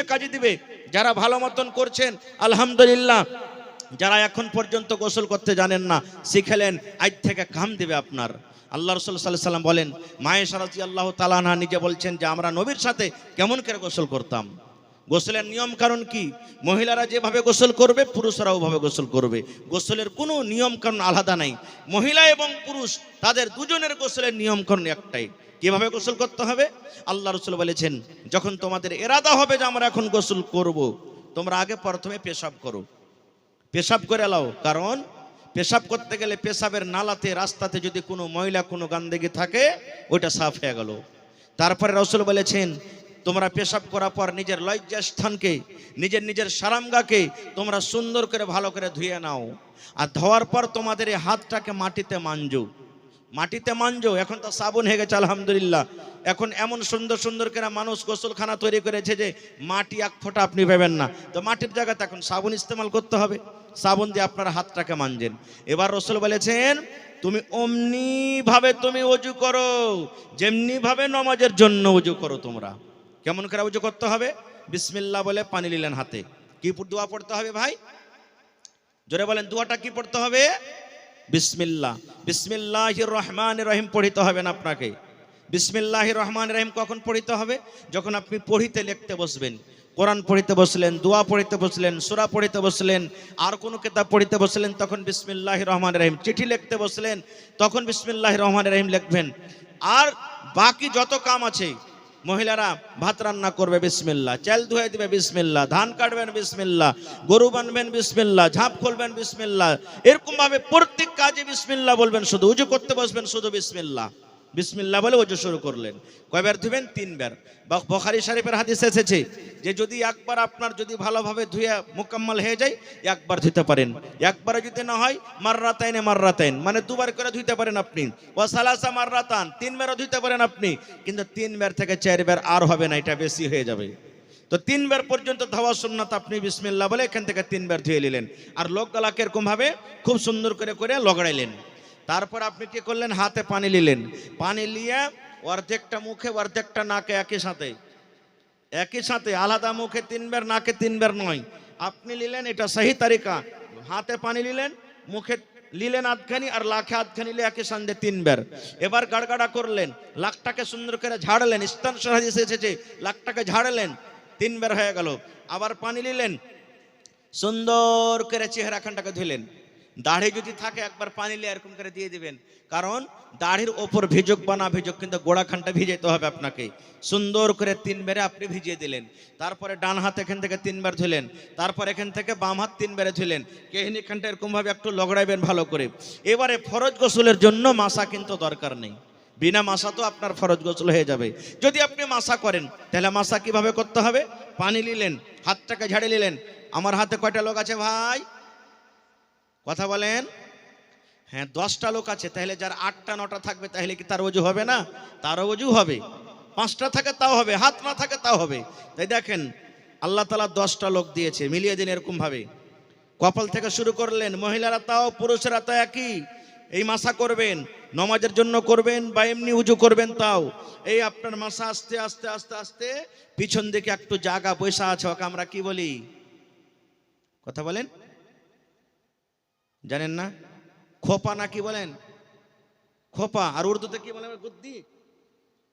কাজ দিবে। যারা ভালো মতন করছেন আলহামদুলিল্লাহ, যারা এখন পর্যন্ত গোসল করতে জানেন না, শিখেলেন, আজ থেকে কাম দিবে আপনার। আল্লাহ রাসূল সাল্লাল্লাহু আলাইহি ওয়াসাল্লাম বলেন, মায়েশা রাদিয়াল্লাহু তাআলা আনহা নিজে বলছেন যে আমরা নবীর সাথে কেমন করে গোসল করতাম। গোসলের নিয়ম কারণ কি? মহিলারা যেভাবে গোসল করবে, পুরুষরাও ওভাবে গোসল করবে। গোসলের কোনো নিয়ম কারণ আলাদা নাই। মহিলা এবং পুরুষ তাদের দুজনের গোসলের নিয়ম কারণ একটাই। কিভাবে গোসল করতে হবে? আল্লাহ রাসূল বলেছেন, যখন তোমাদের ইরাদা হবে যে আমরা এখন গোসল করব, তোমরা আগে প্রথমে পেশাব করো, পেশাব করে নাও। কারণ পেশাব করতে গেলে পেশাবের নালাতে রাস্তাতে যদি কোনো ময়লা কোনো গন্ধগি থাকে, ওইটা সাফ হয়ে গেল। তারপরে রাসূল বলেছেন, তোমরা পেশাব করার পর নিজের লজ্জাস্থানকে, নিজের সারামগাকে তোমরা সুন্দর করে ভালো করে ধুয়ে নাও। আর ধোয়ার পর তোমাদের এই হাতটাকে মাটিতে মাঞ্জো। এখন তো সাবুন হয়ে গেছে আলহামদুলিল্লাহ। এখন এমন সুন্দর করে মানুষ গোসলখানা তৈরি করেছে যে মাটি এক ফোঁটা আপনি পাবেন না। তো মাটির জায়গাতে এখন সাবুন ইস্তেমাল করতে হবে, সাবুন দিয়ে আপনার হাতটাকে মানজেন। এবার রাসূল বলেছেন, তুমি অমনি ভাবে তুমি ওযু করো, যেমনি ভাবে নামাজের জন্য ওযু করো। তোমরা কেমন করে ওযু করতে হবে? বিসমিল্লাহ বলে পানি নিলেন হাতে। কি দোয়া পড়তে হবে ভাই? জোরে বলেন, দোয়াটা কি পড়তে হবে? বিসমিল্লাহির রহমানির রহিম পড়িতে হবে না আপনাকে। বিসমিল্লাহির রহমানির রহিম কখন পড়িতে হবে? যখন আপনি পড়িতে লিখতে বসবেন, কোরআন পড়িতে বসলেন, দোয়া পড়িতে বসলেন, সূরা পড়িতে বসলেন, আর কোনো কিতাব পড়িতে বসলেন, তখন বিসমিল্লাহির রহমানির রহিম। চিঠি লিখতে বসলেন, তখন বিসমিল্লাহির রহমানির রহিম লিখবেন। আর বাকি যত কাম আছে, মহিলারা ভাত রান্না করবে বিসমিল্লাহ, চাল ধুয়ে দিবে বিসমিল্লাহ, ধান কাটবেন বিসমিল্লাহ, গরু বানবেন বিসমিল্লাহ, ঝাঁপ খুলবেন বিসমিল্লাহ, এরকম ভাবে প্রত্যেক কাজে বিসমিল্লাহ বলবেন। শুধু উজু করতে বসবেন, শুধু বিসমিল্লাহ বিসমিল্লাহ বলে উজু শুরু করলেন। কয়বার ধুবেন? 3 বার। বুখারী শরীফের হাদিস এসেছে যে যদি একবার আপনার যদি ভালোভাবে ধুয়ে মুকাম্মাল হয়ে যায়, একবার ধুতে পারেন। একবারে যদি না হয়, মাররাতাইনে মাররাতাইন, মানে 2 বার করে ধুতে পারেন আপনি। ওয়া সালাসা মাররাতান, 3 বারও ধুতে পারেন আপনি। কিন্তু 3 বার থেকে 4 বার আর হবে না, এটা বেশি হয়ে যাবে। তো 3 বার পর্যন্ত ধোয়া সুন্নাত। আপনি বিসমিল্লাহ বলে এখান থেকে 3 বার ধুয়ে নিলেন। আর লোক গলাকে এরকম ভাবে খুব সুন্দর করে করে লগড়াইলেন। তারপর আপনি কি করলেন? হাতে পানি নিলেন। পানি নিয়ে অর্ধেকটা মুখে অর্ধেকটা নাকে, একই সাথে আলাদা মুখে 3 বার, নাকে 3 বার নয়। আপনি নিলেন, এটা সহি তরিকা। হাতে পানি নিলেন, মুখে নিলেন আধখানি, আর লাখে আধখানি নিলে একই সঙ্গে 3 বার। এবার গাড়গাড়া করলেন, লাকটাকে সুন্দর করে ঝাড়লেন। ইস্তান হাদিসে এসেছে লাকটাকে ঝাড়লেন, 3 বার হয়ে গেল। আবার পানি নিলেন, সুন্দর করে চেহারাখানটাকে ধুলেন। দাড়ি যদি থাকে একবার পানি নিয়ে এরকম করে দিয়ে দিবেন, কারণ দাড়ির ওপর ভিজুক বা না ভিজুক, কিন্তু গোড়াখানটা ভিজাইতে হবে আপনাকে। সুন্দর করে 3 বারে আপনি ভিজিয়ে দিলেন। তারপরে ডান হাত এখান থেকে 3 বার ধুলেন, তারপর এখান থেকে বাম হাত 3 বারে ধুলেন। কেহিনিখানটা এরকম ভাবে একটু লগড়াইবেন ভালো করে। এবারে ফরজ গোসলের জন্য মাসা কিন্তু দরকার নেই। বিনা মাসা তো আপনার ফরজ গোসল হয়ে যাবে। যদি আপনি মাসা করেন, তাহলে মাসা কিভাবে করতে হবে? পানি নিলেন, হাতটাকে ঝাড়ে নিলেন। আমার হাতে কয়টা লোক আছে ভাই? কথা বলেন। হ্যাঁ, 10টা লোক আছে। তাহলে যার 8টা 9টা থাকবে, তাহলে কি তার ওযু হবে না? তারও ওযু হবে। 5টা থাকে তাও হবে, হাত না থাকে তাও হবে। তাই দেখেন, আল্লাহ তাআলা 10টা লোক দিয়েছে, মিলিয়ে দিন এরকম ভাবে। কপাল থেকে শুরু করলেন, মহিলারা তাও, পুরুষেরা তো একই। এই মাসা করবেন, নামাজের জন্য করবেন বা এমনি উজু করবেন, তাও এই আপনার মাসা আস্তে আস্তে আস্তে আস্তে পিছন দিকে একটু জায়গা পয়সা আছে, ওকে আমরা কি বলি? কথা বলেন, জানেন না? খোপা না কি বলেন? খোপা। আর উর্দুতে কি বলেন? গুদ্দি।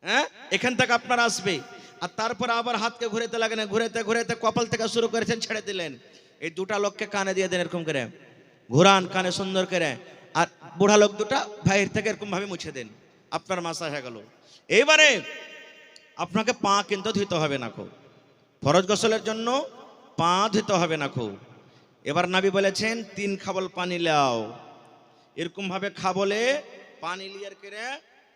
হ্যাঁ, এখান থেকে আপনার আসবে। আর তারপর আবার হাতকে ঘুরাতে লাগেন, ঘুরাতে ঘুরাতে কপাল থেকে শুরু করেছেন, ছেড়ে দিলেন। এই 2টা লোককে কানে দিয়ে দেন এরকম করে, ঘুরান কানে সুন্দর করে। আর বুড়া লোক 2টা ভাইয়ের থেকে এরকম ভাবে মুছে দেন, আপনার মাসা হয়ে গেল। এইবারে আপনাকে পা কিন্তু ধুইতে হবে না খুব। ফরজ গোসলের জন্য পা ধুইতে হবে না খুব। এবার নবী বলেছেন 3 খাবল পানি লাও। এরকম ভাবে খাবলে পানি লিয়ার করে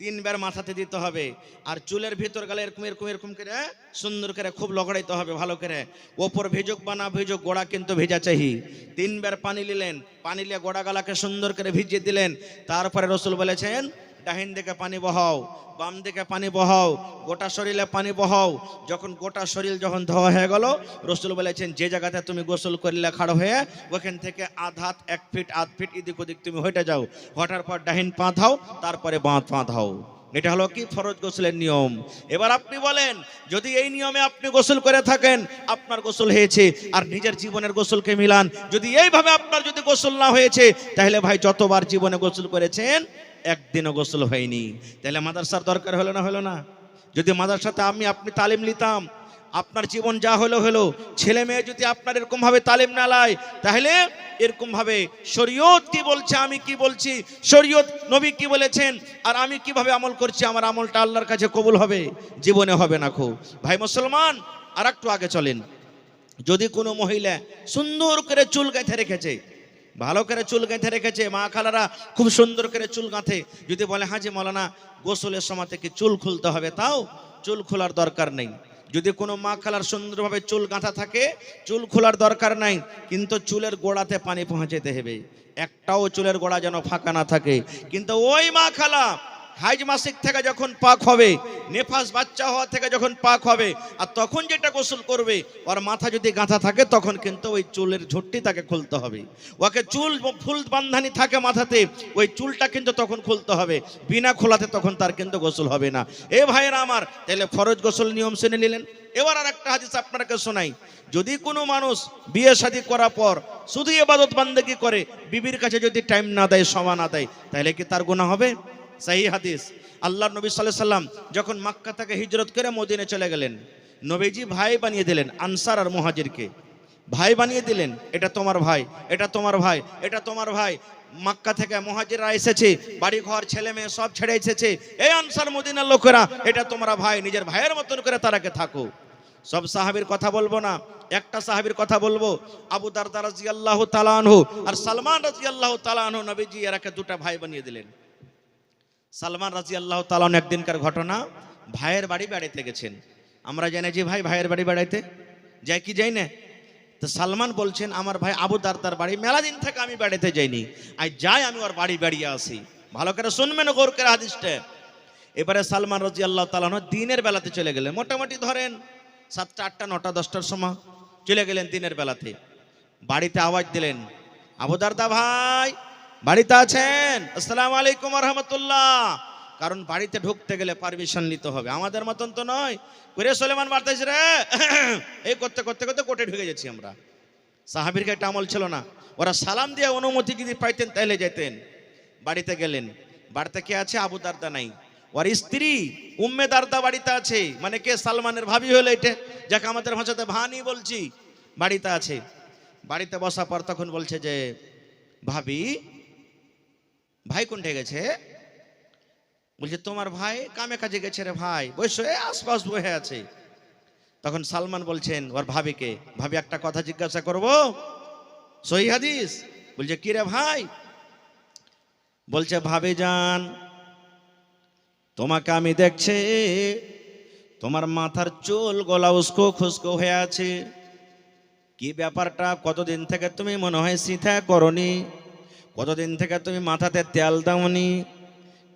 3 বার মাথাতে দিতে হবে। আর চুলের ভিতর গেলে এরকম এরকম এরকম করে সুন্দর করে খুব লগড়াইতে হবে ভালো করে। ওপর ভিজুক বা না ভিজুক, গোড়া কিন্তু ভেজা চাই। 3 বার পানি নিলেন, পানি নিয়ে গোড়া গালাকে সুন্দর করে ভিজিয়ে দিলেন। তারপরে রাসূল বলেছেন, ডাহিন দিকে পানি বহাও, বাম দিকে পানি বহাও, গোটা শরীরে পানি বহাও। যখন গোটা শরীর যখন ধোয়া হয়ে গেল, রাসূল বলেছেন যে জায়গাতে তুমি গোসল করলে খাড়া হয়ে, ওখান থেকে আধ হাত 1 ফিট আধ ফিট এদিক ওদিক তুমি হেঁটে যাও। হঠার পর ডাহিন পা ধাও, তারপরে বাঁ পা ধাও। এটা হলো কি? ফরজ গোসলের নিয়ম। এবার আপনি বলেন, যদি এই নিয়মে আপনি গোসল করে থাকেন, আপনার গোসল হয়েছে। আর নিজের জীবনের গোসলকে মিলান, যদি এইভাবে আপনার যদি গোসল না হয়েছে, তাহলে ভাই যতবার জীবনে গোসল করেছেন, একদিনও গোসল হয়নি। তাহলে মাদ্রাসার দরকার হলো না? হলো না? যদি মাদ্রাসাতে আপনি তালিম নিতাম, আপনার জীবন যা হলো হলো। ছেলে মেয়ে যদি আপনার এরকম ভাবে তালিম না লায়, তাহলে এরকম ভাবে শরীয়ত কি বলছে, আমি কি বলছি, শরীয়ত নবী কি বলেছেন, আর আমি কিভাবে আমল করছি, আমার আমলটা আল্লাহর কাছে কবুল হবে? জীবনে হবে না খুব। ভাই মুসলমান, আর একটু আগে চলেন। যদি কোনো মহিলা সুন্দর করে চুল গেঁথে রেখেছে, ভালো করে চুল গেঁথে রেখেছে, মা খালারা খুব সুন্দর করে চুল গাঁথে, যদি বলে হাজি মৌলানা গোসলের সময় থেকে চুল খুলতে হবে, তাও চুল খোলার দরকার নেই। যদি কোনো মা খালার সুন্দরভাবে চুল গাঁথা থাকে, চুল খোলার দরকার নাই, কিন্তু চুলের গোড়াতে পানি পৌঁছাতে হবে। একটাও চুলের গোড়া যেন ফাঁকা না থাকে। কিন্তু ওই মা খালা হাইজ মাসিক থেকে যখন পাক হবে, নেফাস বাচ্চা হওয়া থেকে যখন পাক হবে, আর তখন যেটা গোসল করবে, ওর মাথা যদি গাঁথা থাকে, তখন কিন্তু ওই চুলের ঝুঁটি তাকে খুলতে হবে। ওকে চুল ফুল বান্ধানি থাকে মাথাতে, ওই চুলটা কিন্তু তখন খুলতে হবে। বিনা খোলাতে তখন তার কিন্তু গোসল হবে না। এ ভাইয়েরা আমার, তাহলে ফরজ গোসল নিয়ম শুনে নিলেন। এবার আর একটা হাদিস আপনাকে শোনাই। যদি কোনো মানুষ বিয়ে শাদী করার পর শুধু ইবাদত বান্দেগি করে, বিবির কাছে যদি টাইম না দেয়, সময় না দেয়, তাহলে কি তার গুনাহ হবে? সহিহ হাদিস। আল্লাহর নবী সাল্লাল্লাহু আলাইহি সাল্লাম যখন মক্কা থেকে হিজরত করে মদিনায় চলে গেলেন, নবীজি ভাই বানিয়ে দিলেন আনসার আর মুহাজিরকে, ভাই বানিয়ে দিলেন। এটা তোমার ভাই, এটা তোমার ভাই, এটা তোমার ভাই। মক্কা থেকে মুহাজিররা এসেছে, বাড়ি ঘর ছেলে মেয়ে সব ছেড়ে এসেছে। এই আনসার মদিনার লোকেরা, এটা তোমরা ভাই, নিজের ভাইয়ের মতন করে তারাকে থাকো। সব সাহাবীর কথা বলবো না, একটা সাহাবীর কথা বলবো। আবু দারদা রাদিয়াল্লাহু তাআলা আনহু আর সালমান রাদিয়াল্লাহু তাআলা আনহু, নবীজি এরাকে দুটো ভাই বানিয়ে দিলেন। সালমান রাদিয়াল্লাহু তাআলা আনহু একদিনকার ঘটনা, ভাইয়ের বাড়ি বেড়াইতে গেছেন। আমরা জানি যে ভাই ভাইয়ের বাড়ি বেড়াইতে যাই কি যাই না? তো সালমান বলছেন, আমার ভাই আবু দারদার বাড়ি মেলা দিন থেকে আমি বেড়াতে যাইনি, আজ যাই আমি ওর বাড়ি বেড়িয়ে আসি। ভালো করে শুনবেন গৌর করে হাদিসটা। এবারে সালমান রাদিয়াল্লাহু তাআলা আনহু দিনের বেলাতে চলে গেলেন, মোটামুটি ধরেন 7টা 8টা 9টা 10টার সময় চলে গেলেন দিনের বেলাতে। বাড়িতে আওয়াজ দিলেন, আবু দারদা ভাই বাড়িতে আছেন? আসসালামু আলাইকুম ওয়া রাহমাতুল্লাহ। কারণ বাড়িতে ঢুকতে গেলে পারমিশন নিতে হবে, আমাদের মতন তো নয়। করে সুলেমান বাড়তেছ রে, এই করতে করতে করতে কোর্টে ঢুকে যাচ্ছি আমরা। সাহাবীর একটা আমল ছিল না, ওরা সালাম দিয়ে অনুমতি যদি পাইতেন তাহলে যেতেন। বাড়িতে গেলেন, বাড়িতে কে আছে? আবু দারদা নাই, ওর স্ত্রী উম্মে দারদা বাড়িতে আছে। মানে কে? সালমানের ভাবি হলো এটা, যাকে আমাদের ভাষাতে ভানি বলছি, বাড়িতে আছে। বাড়িতে বসা পর তখন বলছে যে, ভাবি ভাই কোনটা গেছে? বলছে তোমার ভাই কামে কাজে গেছে রে ভাই, বসে আশপাশ বসে আছে। তখন সালমান বলছেন ওর ভাবিকে, ভাবি একটা কথা জিজ্ঞাসা করব, সহিহ হাদিস। বলছে কি রে ভাই? বলছে ভাবি জান, তোমাকে আমি দেখছি, তোমার মাথার চুল গলা উস্কো খুস্কো হয়ে আছে, কি ব্যাপারটা? কতদিন থেকে তুমি মনে হয় সিথা করনি, কতদিন থেকে তুমি মাথাতে তেল দাওনি,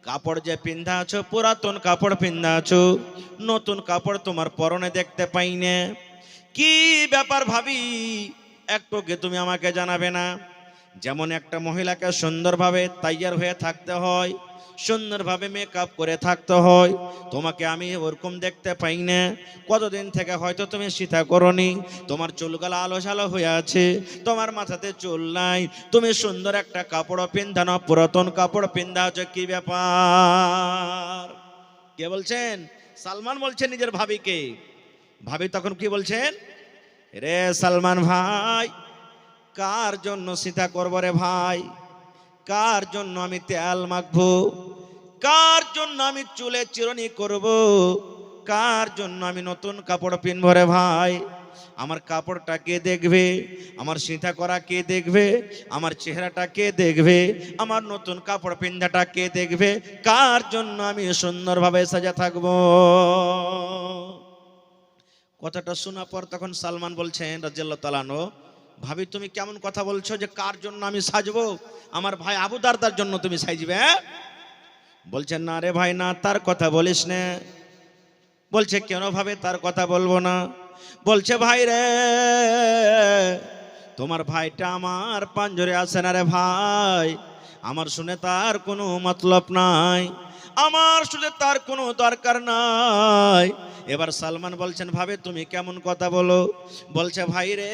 কাপড় যে পিন্ধা আছো পুরাতন কাপড় পিন্ধা আছো, নতুন কাপড় তোমার পরনে দেখতে পাই না, কি ব্যাপার ভাবি? একটু কি তুমি আমাকে জানাবে না? যেমন একটা মহিলাকে সুন্দরভাবে তৈয়ার হয়ে থাকতে হয়, সুন্দরভাবে মেকআপ করে থাকতে হয়, তোমাকে আমি ওরকম দেখতে পাই না। কতদিন থেকে হয়তো তুমি সীতা করনি, তোমার চুলগুলো আলো সালো হয়ে আছে, তোমার মাথাতে চুল নাই, তুমি সুন্দর একটা কাপড় পিন্ধানো, পুরাতন কাপড় পিন্ধা আছো, কি ব্যাপার? কে বলছেন? সালমান বলছেন নিজের ভাবিকে। ভাবি তখন কি বলছেন, রে সালমান ভাই, কার জন্য সীতা করব রে ভাই? কার জন্য আমি তেল মাখবো? কার জন্য আমি চুলে চিরুনি করব? কার জন্য আমি নতুন কাপড় পিনবো রে ভাই? আমার কাপড়টা কে দেখবে? আমার সীতা করা কে দেখবে? আমার চেহারাটা কে দেখবে? আমার নতুন কাপড় পিন্ধাটা কে দেখবে? কার জন্য আমি সুন্দরভাবে সাজা থাকবো? কথাটা শোনা পর তখন সালমান বলছেন রাদিয়াল্লাহু তাআলা আনহু, ভাবি তুমি কেমন কথা বলছো যে কার জন্য আমি সাজবো? আমার ভাই আবু দারদার জন্য তুমি সাজবে? বলছেন না রে ভাই না, তার কথা বলিস না। বলছে কেন ভাবে তার কথা বলবো না? বলছে ভাই রে, তোমার ভাইটা আমার পাঞ্জরে আছে না রে ভাই, আমার শুনে তার কোনো মতলব নাই, আমার শুনে তার কোনো দরকার নাই। এবার সালমান বলছেন ভাবে তুমি কেমন কথা বলো? বলছে ভাই রে,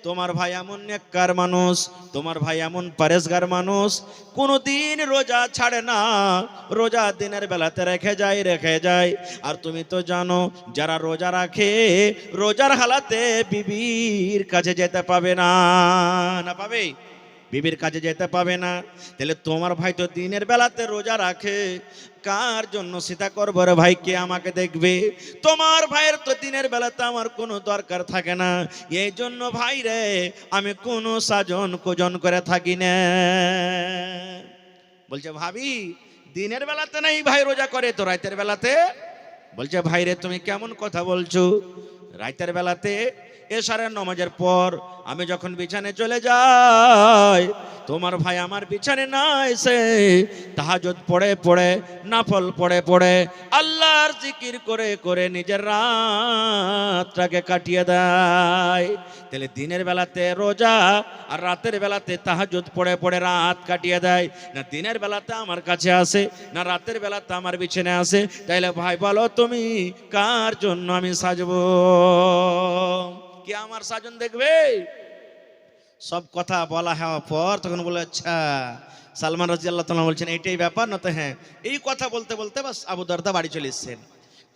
তোমার ভাই এমন নেককার মানুষ, তোমার ভাই এমন পরেশগার মানুষ, কোনোদিন রোজা ছাড়ে না, রোজা দিনের বেলাতে রেখে যায়। আর তুমি তো জানো যারা রোজা রাখে, রোজার হালাতে বিবির কাছে যেতে পাবে না। না পাবে? বিবির কাছে যেতে পাবে না। তাহলে তোমার ভাই তো দিনের বেলাতে রোজা রাখে, কার জন্য সীতা করবো রে ভাই? কে আমাকে দেখবে? তোমার ভাইয়ের তো দিনের বেলাতে আমার কোনো দরকার থাকে না, এই জন্য ভাই রে আমি কোনো সাজন কোজন করে থাকি না। বলছে ভাবি দিনের বেলাতে নাই ভাই রোজা করে, তো রাতের বেলাতে? বলছে ভাই রে তুমি কেমন কথা বলছো? রাতের বেলাতে এশারের নামাজের পর আমি যখন বিছানে চলে যাই, তোমার ভাই আমার বিছানে না এসে তাহাজ্জুদ পড়ে নাফল পড়ে আল্লাহর জিকির করে নিজের রাতটাকে কাটিয়ে দেয়। তাহলে দিনের বেলাতে রোজা আর রাতের বেলাতে তাহাজ্জুদ পড়ে রাত কাটিয়ে দেয়, না দিনের বেলাতে আমার কাছে আসে, না রাতের বেলাতে আমার বিছানে আসে। তাইলে ভাই বলো তুমি কার জন্য আমি সাজবো? কে আমার সাজন দেখবে? সব কথা বলা হওয়ার পর তখন বলে আচ্ছা, সালমান রাদিয়াল্লাহু তাআলা বলছেন এইটাই ব্যাপার, না তো হ্যাঁ। এই কথা বলতে বলতে বাস আবু দারদা বাড়ি চলে এসেছেন।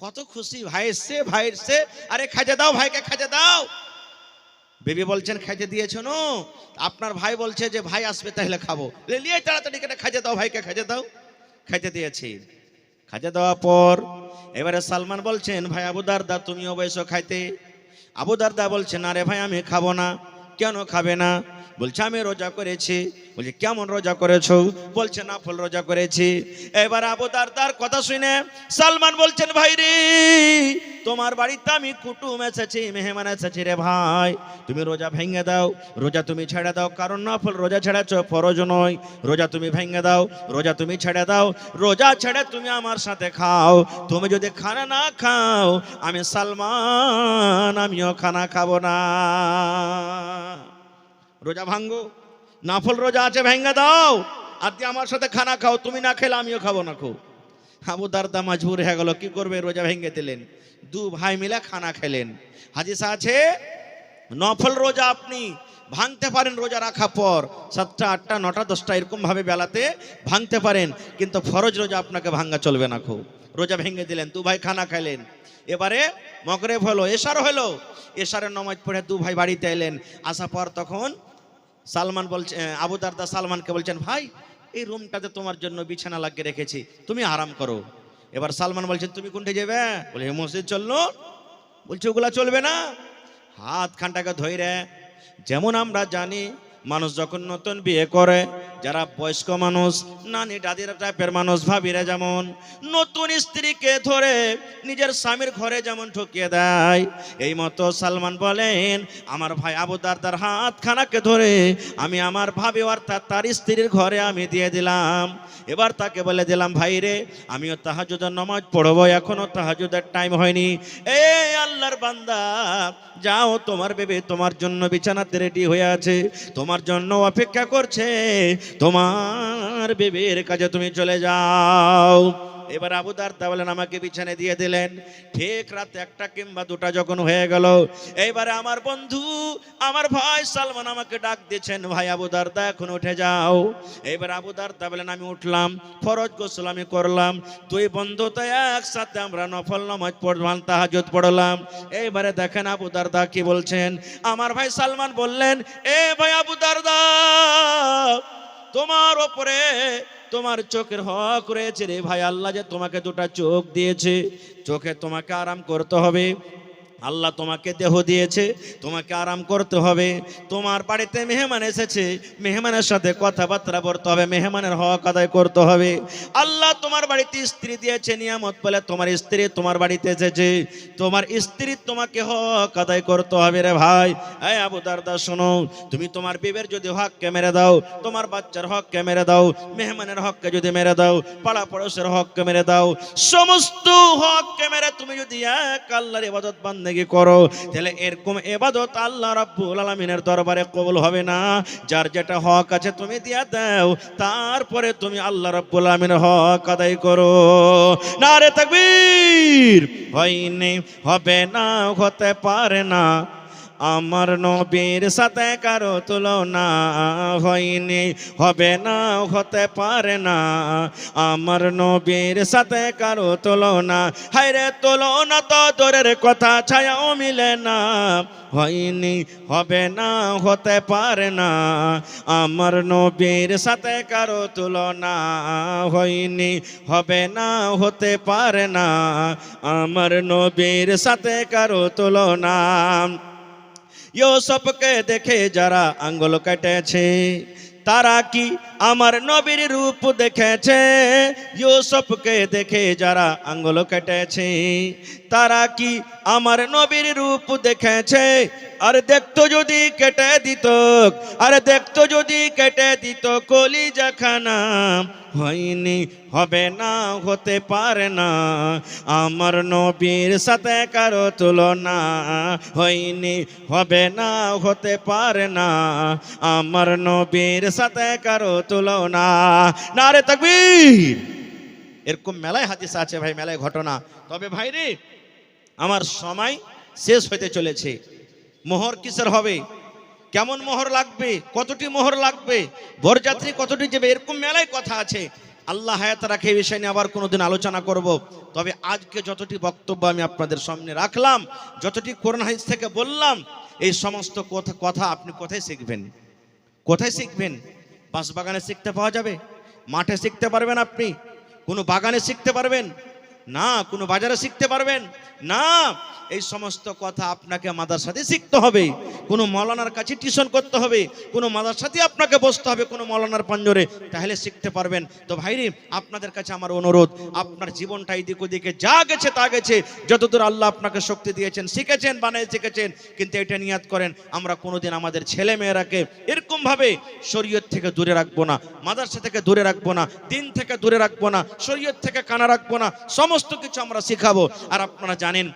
কত খুশি, ভাই এসছে, ভাই এসছে, আরে খাইতে দাও, ভাইকে খাইতে দাও। বেবি বলছেন খাইতে দিয়েছ নো, আপনার ভাই বলছে যে ভাই আসবে তাহলে খাবো, লিয়ে তাড়াতাড়ি কেটে খাইতে দাও, ভাইকে খাইতে দাও। খাইতে দিয়েছি, খাইতে দেওয়ার পর এবারে সালমান বলছেন ভাই আবু দারদা তুমিও বসো খাইতে। আবু দারদা বলছেন আরে ভাই আমি খাবো না। কেন খাবে না? বলছে আমি রোজা করেছি। বলছে কেমন রোজা করেছো? বলছে নাফল রোজা করেছি। এবার আবু দারদার কথা শুনে সালমান বলছেন ভাই রে, তোমার বাড়িতে আমি কুটুম এসেছি, মেহমান এসেছি রে ভাই, তুমি রোজা ভেঙে দাও, রোজা তুমি ছেড়ে দাও, কারণ নাফল রোজা ছেড়েছো, ফরজ নয়। রোজা তুমি ভেঙে দাও, রোজা তুমি ছেড়ে দাও, রোজা ছেড়ে তুমি আমার সাথে খাও। তুমি যদি খানা না খাও, আমি সালমান আমিও খানা খাবো না। রোজা ভাঙ্গো, নাফল রোজা আছে ভেঙে দাও, আর দিয়ে আমার সাথে খানা খাও, তুমি না খেলে আমিও খাবো না। খো আবু দারদা মজবুর হয়ে গেল, কি করবে, রোজা ভেঙে দিলেন। দু ভাই মিলে খানা খেলেন। হাদিস আছে নফল রোজা আপনি ভাঙতে পারেন রোজা রাখা পর, 7টা 8টা 9টা 10টা এরকম ভাবে বেলাতে ভাঙতে পারেন, কিন্তু ফরজ রোজা আপনাকে ভাঙা চলবে না। খো রোজা ভেঙে দিলেন, দু ভাই খানা খাইলেন। এবারে মগরিব হলো, এশার হলো, এশারের নামাজ পড়ে দু ভাই বাড়িতে এলেন। আসার পর তখন সালমান বলছে, আবু দারদা সালমানকে বলছেন ভাই এই রুমটাতে তোমার জন্য বিছানা লাগিয়ে রেখেছি, তুমি আরাম করো। এবার সালমান বলছেন তুমি কোনটা যাবে? বলে মসজিদ চললো। বলছে ওগুলা চলবে না, হাত খানটাকে ধরে। যেমন আমরা জানি মানুষ যখন নতুন বিয়ে করে, যারা বয়স্ক মানুষ, নানি দাদির টাইপের মানুষ, ভাবিরা যেমন নতুন স্ত্রীকে ধরে নিজের স্বামীর ঘরে যেমন ঠকিয়ে দেয়, এই মতো সালমান বলেন আমার ভাই আবু দারদার হাত খানাকে ধরে আমি আমার ভাবি অর্থাৎ তার স্ত্রীর ঘরে আমি দিয়ে দিলাম। এবার তাকে বলে দিলাম ভাই রে আমিও তাহাজ্জুদের নামাজ পড়বো, এখনো তাহাজ্জুদের টাইম হয়নি। এই আল্লাহর বান্দা যাও, তোমার বেবি তোমার জন্য বিছানাতে রেডি হয়ে আছে, তোমার জন্য অপেক্ষা করছে, তোমার বেবির কাছে তুমি চলে যাও। এবার আবু দারদা বলেন আমাকে বিছানে দিয়ে দিলেন। ঠিক রাত 1টা কিংবা 2টা যখন হয়ে গেল, এইবারে আমার বন্ধু আমার ভাই সালমান আমাকে ডাক দিয়েছেন, ভাই আবু দারদা এখন উঠে যাও। এবার আবু দারদা বলেন আমি উঠলাম, ফরজ গোসল আমি করলাম, দুই বন্ধু তো একসাথে আমরা নফল নামাজ পড়লাম, তাহাজ্জুদ পড়লাম। এইবারে দেখেন আবু দারদা কি বলছেন। আমার ভাই সালমান বললেন এ ভাই আবু দারদা, তোমার ওপরে তোমার চোখের হক রয়েছে রে ভাই, আল্লাহ যে তোমাকে 2টা চোখ দিয়েছে, চোখে তোমাকে আরাম করতে হবে। আল্লাহ তোমাকে দেহ দিয়েছে, তোমাকে আরাম করতে হবে। তোমার বাড়িতে মেহমান এসেছে, মেহমানের সাথে কথাবার্তা বলতে হবে, মেহমানের হক আদায় করতে হবে। আল্লাহ তোমার বাড়িতে স্ত্রী দিয়েছে নিয়ামত বলে, তোমার স্ত্রী তোমার বাড়িতে এসেছে, তোমার স্ত্রী তোমাকে হক আদায় করতে হবে রে ভাই। এই আবু দারদা শোনো, তুমি তোমার বিবের যদি হককে মেরে দাও, তোমার বাচ্চার হককে মেরে দাও, মেহমানের হককে যদি মেরে দাও, পাড়া পড়োশের হককে মেরে দাও, সমস্ত হককে মেরে তুমি যদি এক আল্লাহর ইবাদত বান্দেগি করো, তাহলে এরকম ইবাদত আল্লাহ রাব্বুল আলামিনের দরবারে কবুল হবে না। যার যেটা হক আছে তুমি দিয়া দাও, তারপরে তুমি আল্লাহ রাব্বুল আলামিনের হক আদায় করো। নারে তাকবীর। হয়নি, হবে না, হতে পারে না, আমার নবীর সাথে কারো তুলনা, হয়নি, হবে না, হতে পারে না, আমার নবীর সাথে কারো তুলনা। হায়রে তুলনা তো দূরের কথা, ছায়াও মিলে না, হয়নি, হবে না, হতে পারে না, আমার নবীর সাথে কারো তুলনা, হয়নি, হবে না, হতে পারে না, আমার নবীর সাথে কারো তুলনা। ইউসুফকে দেখে যারা আঙ্গুল কেটেছে, তারা কি আমার নবীর রূপ দেখেছে? ইউসুফকে দেখে যারা আঙ্গুল কেটেছে, তারা কি আমার নবীর রূপ দেখেছে? আর দেখতো যদি কেটে দিত, আর দেখতো যদি কেটে দিত কলিজা খানা, হয়নি, হবে না, হতে পারে না, আমার নবীর সাথে কারো তুলনা, হয়নি, হবে না, হতে পারে না, আমার নবীর সাথে কারো তুলনা। নারে তাকবীর। এরকম মেলায় হাদিস আছে ভাই, মেলায় ঘটনা। তবে ভাই রে আমার সময় শেষ হতে চলেছে। মোহর কিসের হবে? কেমন মোহর লাগবে, কতটি মোহর লাগবে, বরযাত্রী কতটি যাবে, এরকম মেলায় কথা আছে। আল্লাহ হায়াত রাখে এই বিষয় নিয়ে আবার কোনোদিন আলোচনা করব। তবে আজকে যতটি বক্তব্য আমি আপনাদের সামনে রাখলাম, যতটি কোরআন হাদিস থেকে বললাম, এই সমস্ত কথা আপনি কোথায় শিখবেন? কোথায় শিখবেন? বাগানে শিখতে পাওয়া যাবে? মাঠে শিখতে পারবেন আপনি? কোনো বাগানে শিখতে পারবেন না? কোনো বাজারে শিখতে পারবেন না? এই সমস্ত কথা আপনাকে মাদ্রাসাতে শিখতে হবে, কোনো মৌলানার কাছে টিউশন করতে হবে, কোনো মাদ্রাসাতে আপনাকে বসতে হবে, কোনো মৌলানার পাঞ্জরে, তাহলে শিখতে পারবেন। তো ভাইরে, আপনাদের কাছে আমার অনুরোধ, আপনার জীবনটা এদিক ওদিকে যা গেছে তা গেছে, যতদূর আল্লাহ আপনাকে শক্তি দিয়েছেন, শিখেছেন, বানায় শিখেছেন, কিন্তু এটা নিয়াত করেন আমরা কোনোদিন আমাদের ছেলে মেয়েরাকে এরকমভাবে শরীয়ত থেকে দূরে রাখবো না, মাদ্রাসা থেকে দূরে রাখবো না, দিন থেকে দূরে রাখবো না, শরীয়ত থেকে কানা রাখবো না, সমস্ত কিছু আমরা শিখাবো। আর আপনারা জানেন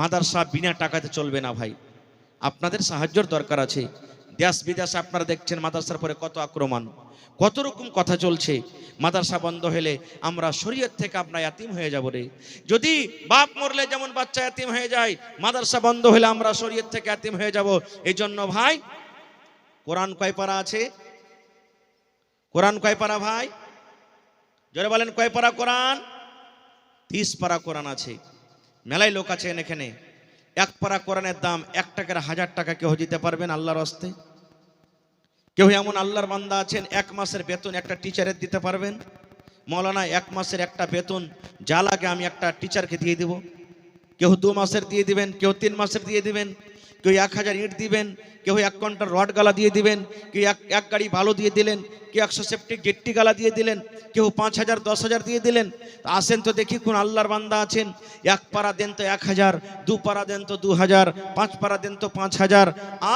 মাদ্রাসা বিনা টাকাতে চলবে না ভাই, আপনাদের সাহায্যের দরকার আছে। দেশ বিদেশে আপনারা দেখছেন মাদ্রাসার পরে কত আক্রমণ, কত রকম কথা চলছে। মাদ্রাসা বন্ধ হলে আমরা শরীয়ত থেকে আমরা ইয়াতিম হয়ে যাব রে। যদি বাপ মরলে যেমন বাচ্চা ইয়াতিম হয়ে যায়, মাদ্রাসা বন্ধ হলে আমরা শরীয়ত থেকে ইয়াতিম হয়ে যাব। এই জন্য ভাই, কোরআন কয় পারা আছে? কোরআন কয় পারা ভাই? জোরে বলেন, কয় পারা কোরআন? 30 পারা কোরআন আছে। মেলায় লোক আছেন এখানে, এক পারা কোরআনের দাম 1 টাকার 1000 টাকা কেউ দিতে পারবেন আল্লাহর রাস্তে? কেউ এমন আল্লাহর বান্দা আছেন 1 মাসের বেতন একটা টিচারের দিতে পারবেন? মৌলানা 1 মাসের একটা বেতন যা লাগে আমি একটা টিচারকে দিয়ে দিব। কেউ 2 মাসের দিয়ে দিবেন, কেউ 3 মাসের দিয়ে দিবেন, কেউ 1000 ইট দিবেন, কেউ 1 ঘন্টার রড গালা দিয়ে দিবেন, কেউ এক গাড়ি ভালো দিয়ে দিলেন, কেউ 100 সেপ্টিক গেট্টি গালা দিয়ে দিলেন, কেউ 5000 10,000 দিয়ে দিলেন। আসেন তো দেখি কোন আল্লাহর বান্দা আছেন 1 পারা দেন তো 1000, 2 পারা দেন তো 2000, 5 পারা দেন তো 5000।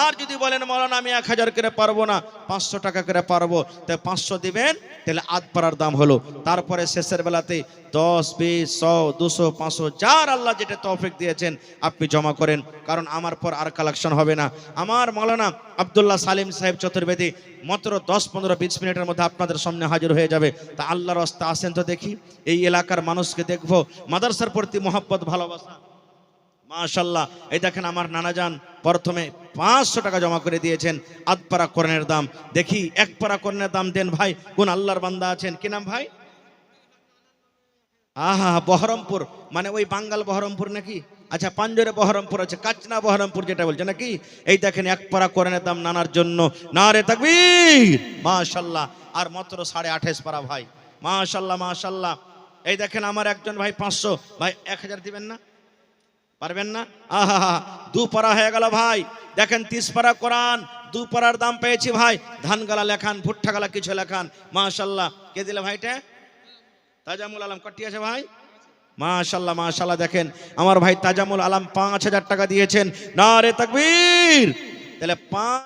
আর যদি বলেন মৌলানা আমি 1000 করে পারবো না, 500 টাকা করে পারবো, তাই 500 দিবেন, তাহলে আধ পারার দাম হলো। তারপরে শেষের বেলাতে 10, 20, 100, 200, 500 যার আল্লাহ যেটা তৌফিক দিয়েছেন আপনি জমা করেন, কারণ আমার পর আর কালেকশন হবে না। আমার মৌলানা আব্দুল্লাহ সালিম সাহেব চতুর্বেদী মাত্র 10, 15, 20 মিনিটের মধ্যে আপনাদের সামনে হাজির হয়ে যাবে। তা আল্লাহর রাস্তা আসেন তো দেখি, এই এলাকার মানুষকে দেখবো মাদ্রাসার প্রতি মহব্বত, ভালোবাসা। মাশাআল্লাহ, এই দেখেন আমার নানাজান প্রথমে 500 টাকা জমা করে দিয়েছেন আধ পারা কোরআনের দাম। দেখি 1 পারা কোরআনের দাম দেন ভাই, কোন আল্লাহর বান্দা আছেন? কি নাম ভাই? আহা, বহরমপুর, মানে ওই বাঙ্গাল বহরমপুর নাকি? আচ্ছা, পাঞ্জরে বহরমপুর আছে, কাচনা বহরমপুর যেটা বলছে নাকি? এই দেখেন 1 পারা কোরআনের দাম নানার জন্য, নারে তাকবীর, মাশাআল্লাহ। আর মাত্র 28.5 পারা ভাই, মাশাআল্লাহ মাশাআল্লাহ। এই দেখেন আমার একজন ভাই 500, ভাই 1000 দিবেন না? পারবেন না? আহা, 2 পারা হয়ে গেল ভাই। দেখেন 30 পারা কোরআন, 2 পারার দাম পেয়েছি ভাই। ধান গালা লেখান, ভুট্টা গালা কিছু লেখান, মাশাআল্লাহ। কে দিলে ভাইটা? তাজামুল আলম কটি আছে ভাই, মাশাআল্লাহ মাশাআল্লাহ। দেখেন আমার ভাই তাজামুল আলম 5000 টাকা দিয়েছেন, নারে তাকবীর। তাহলে 5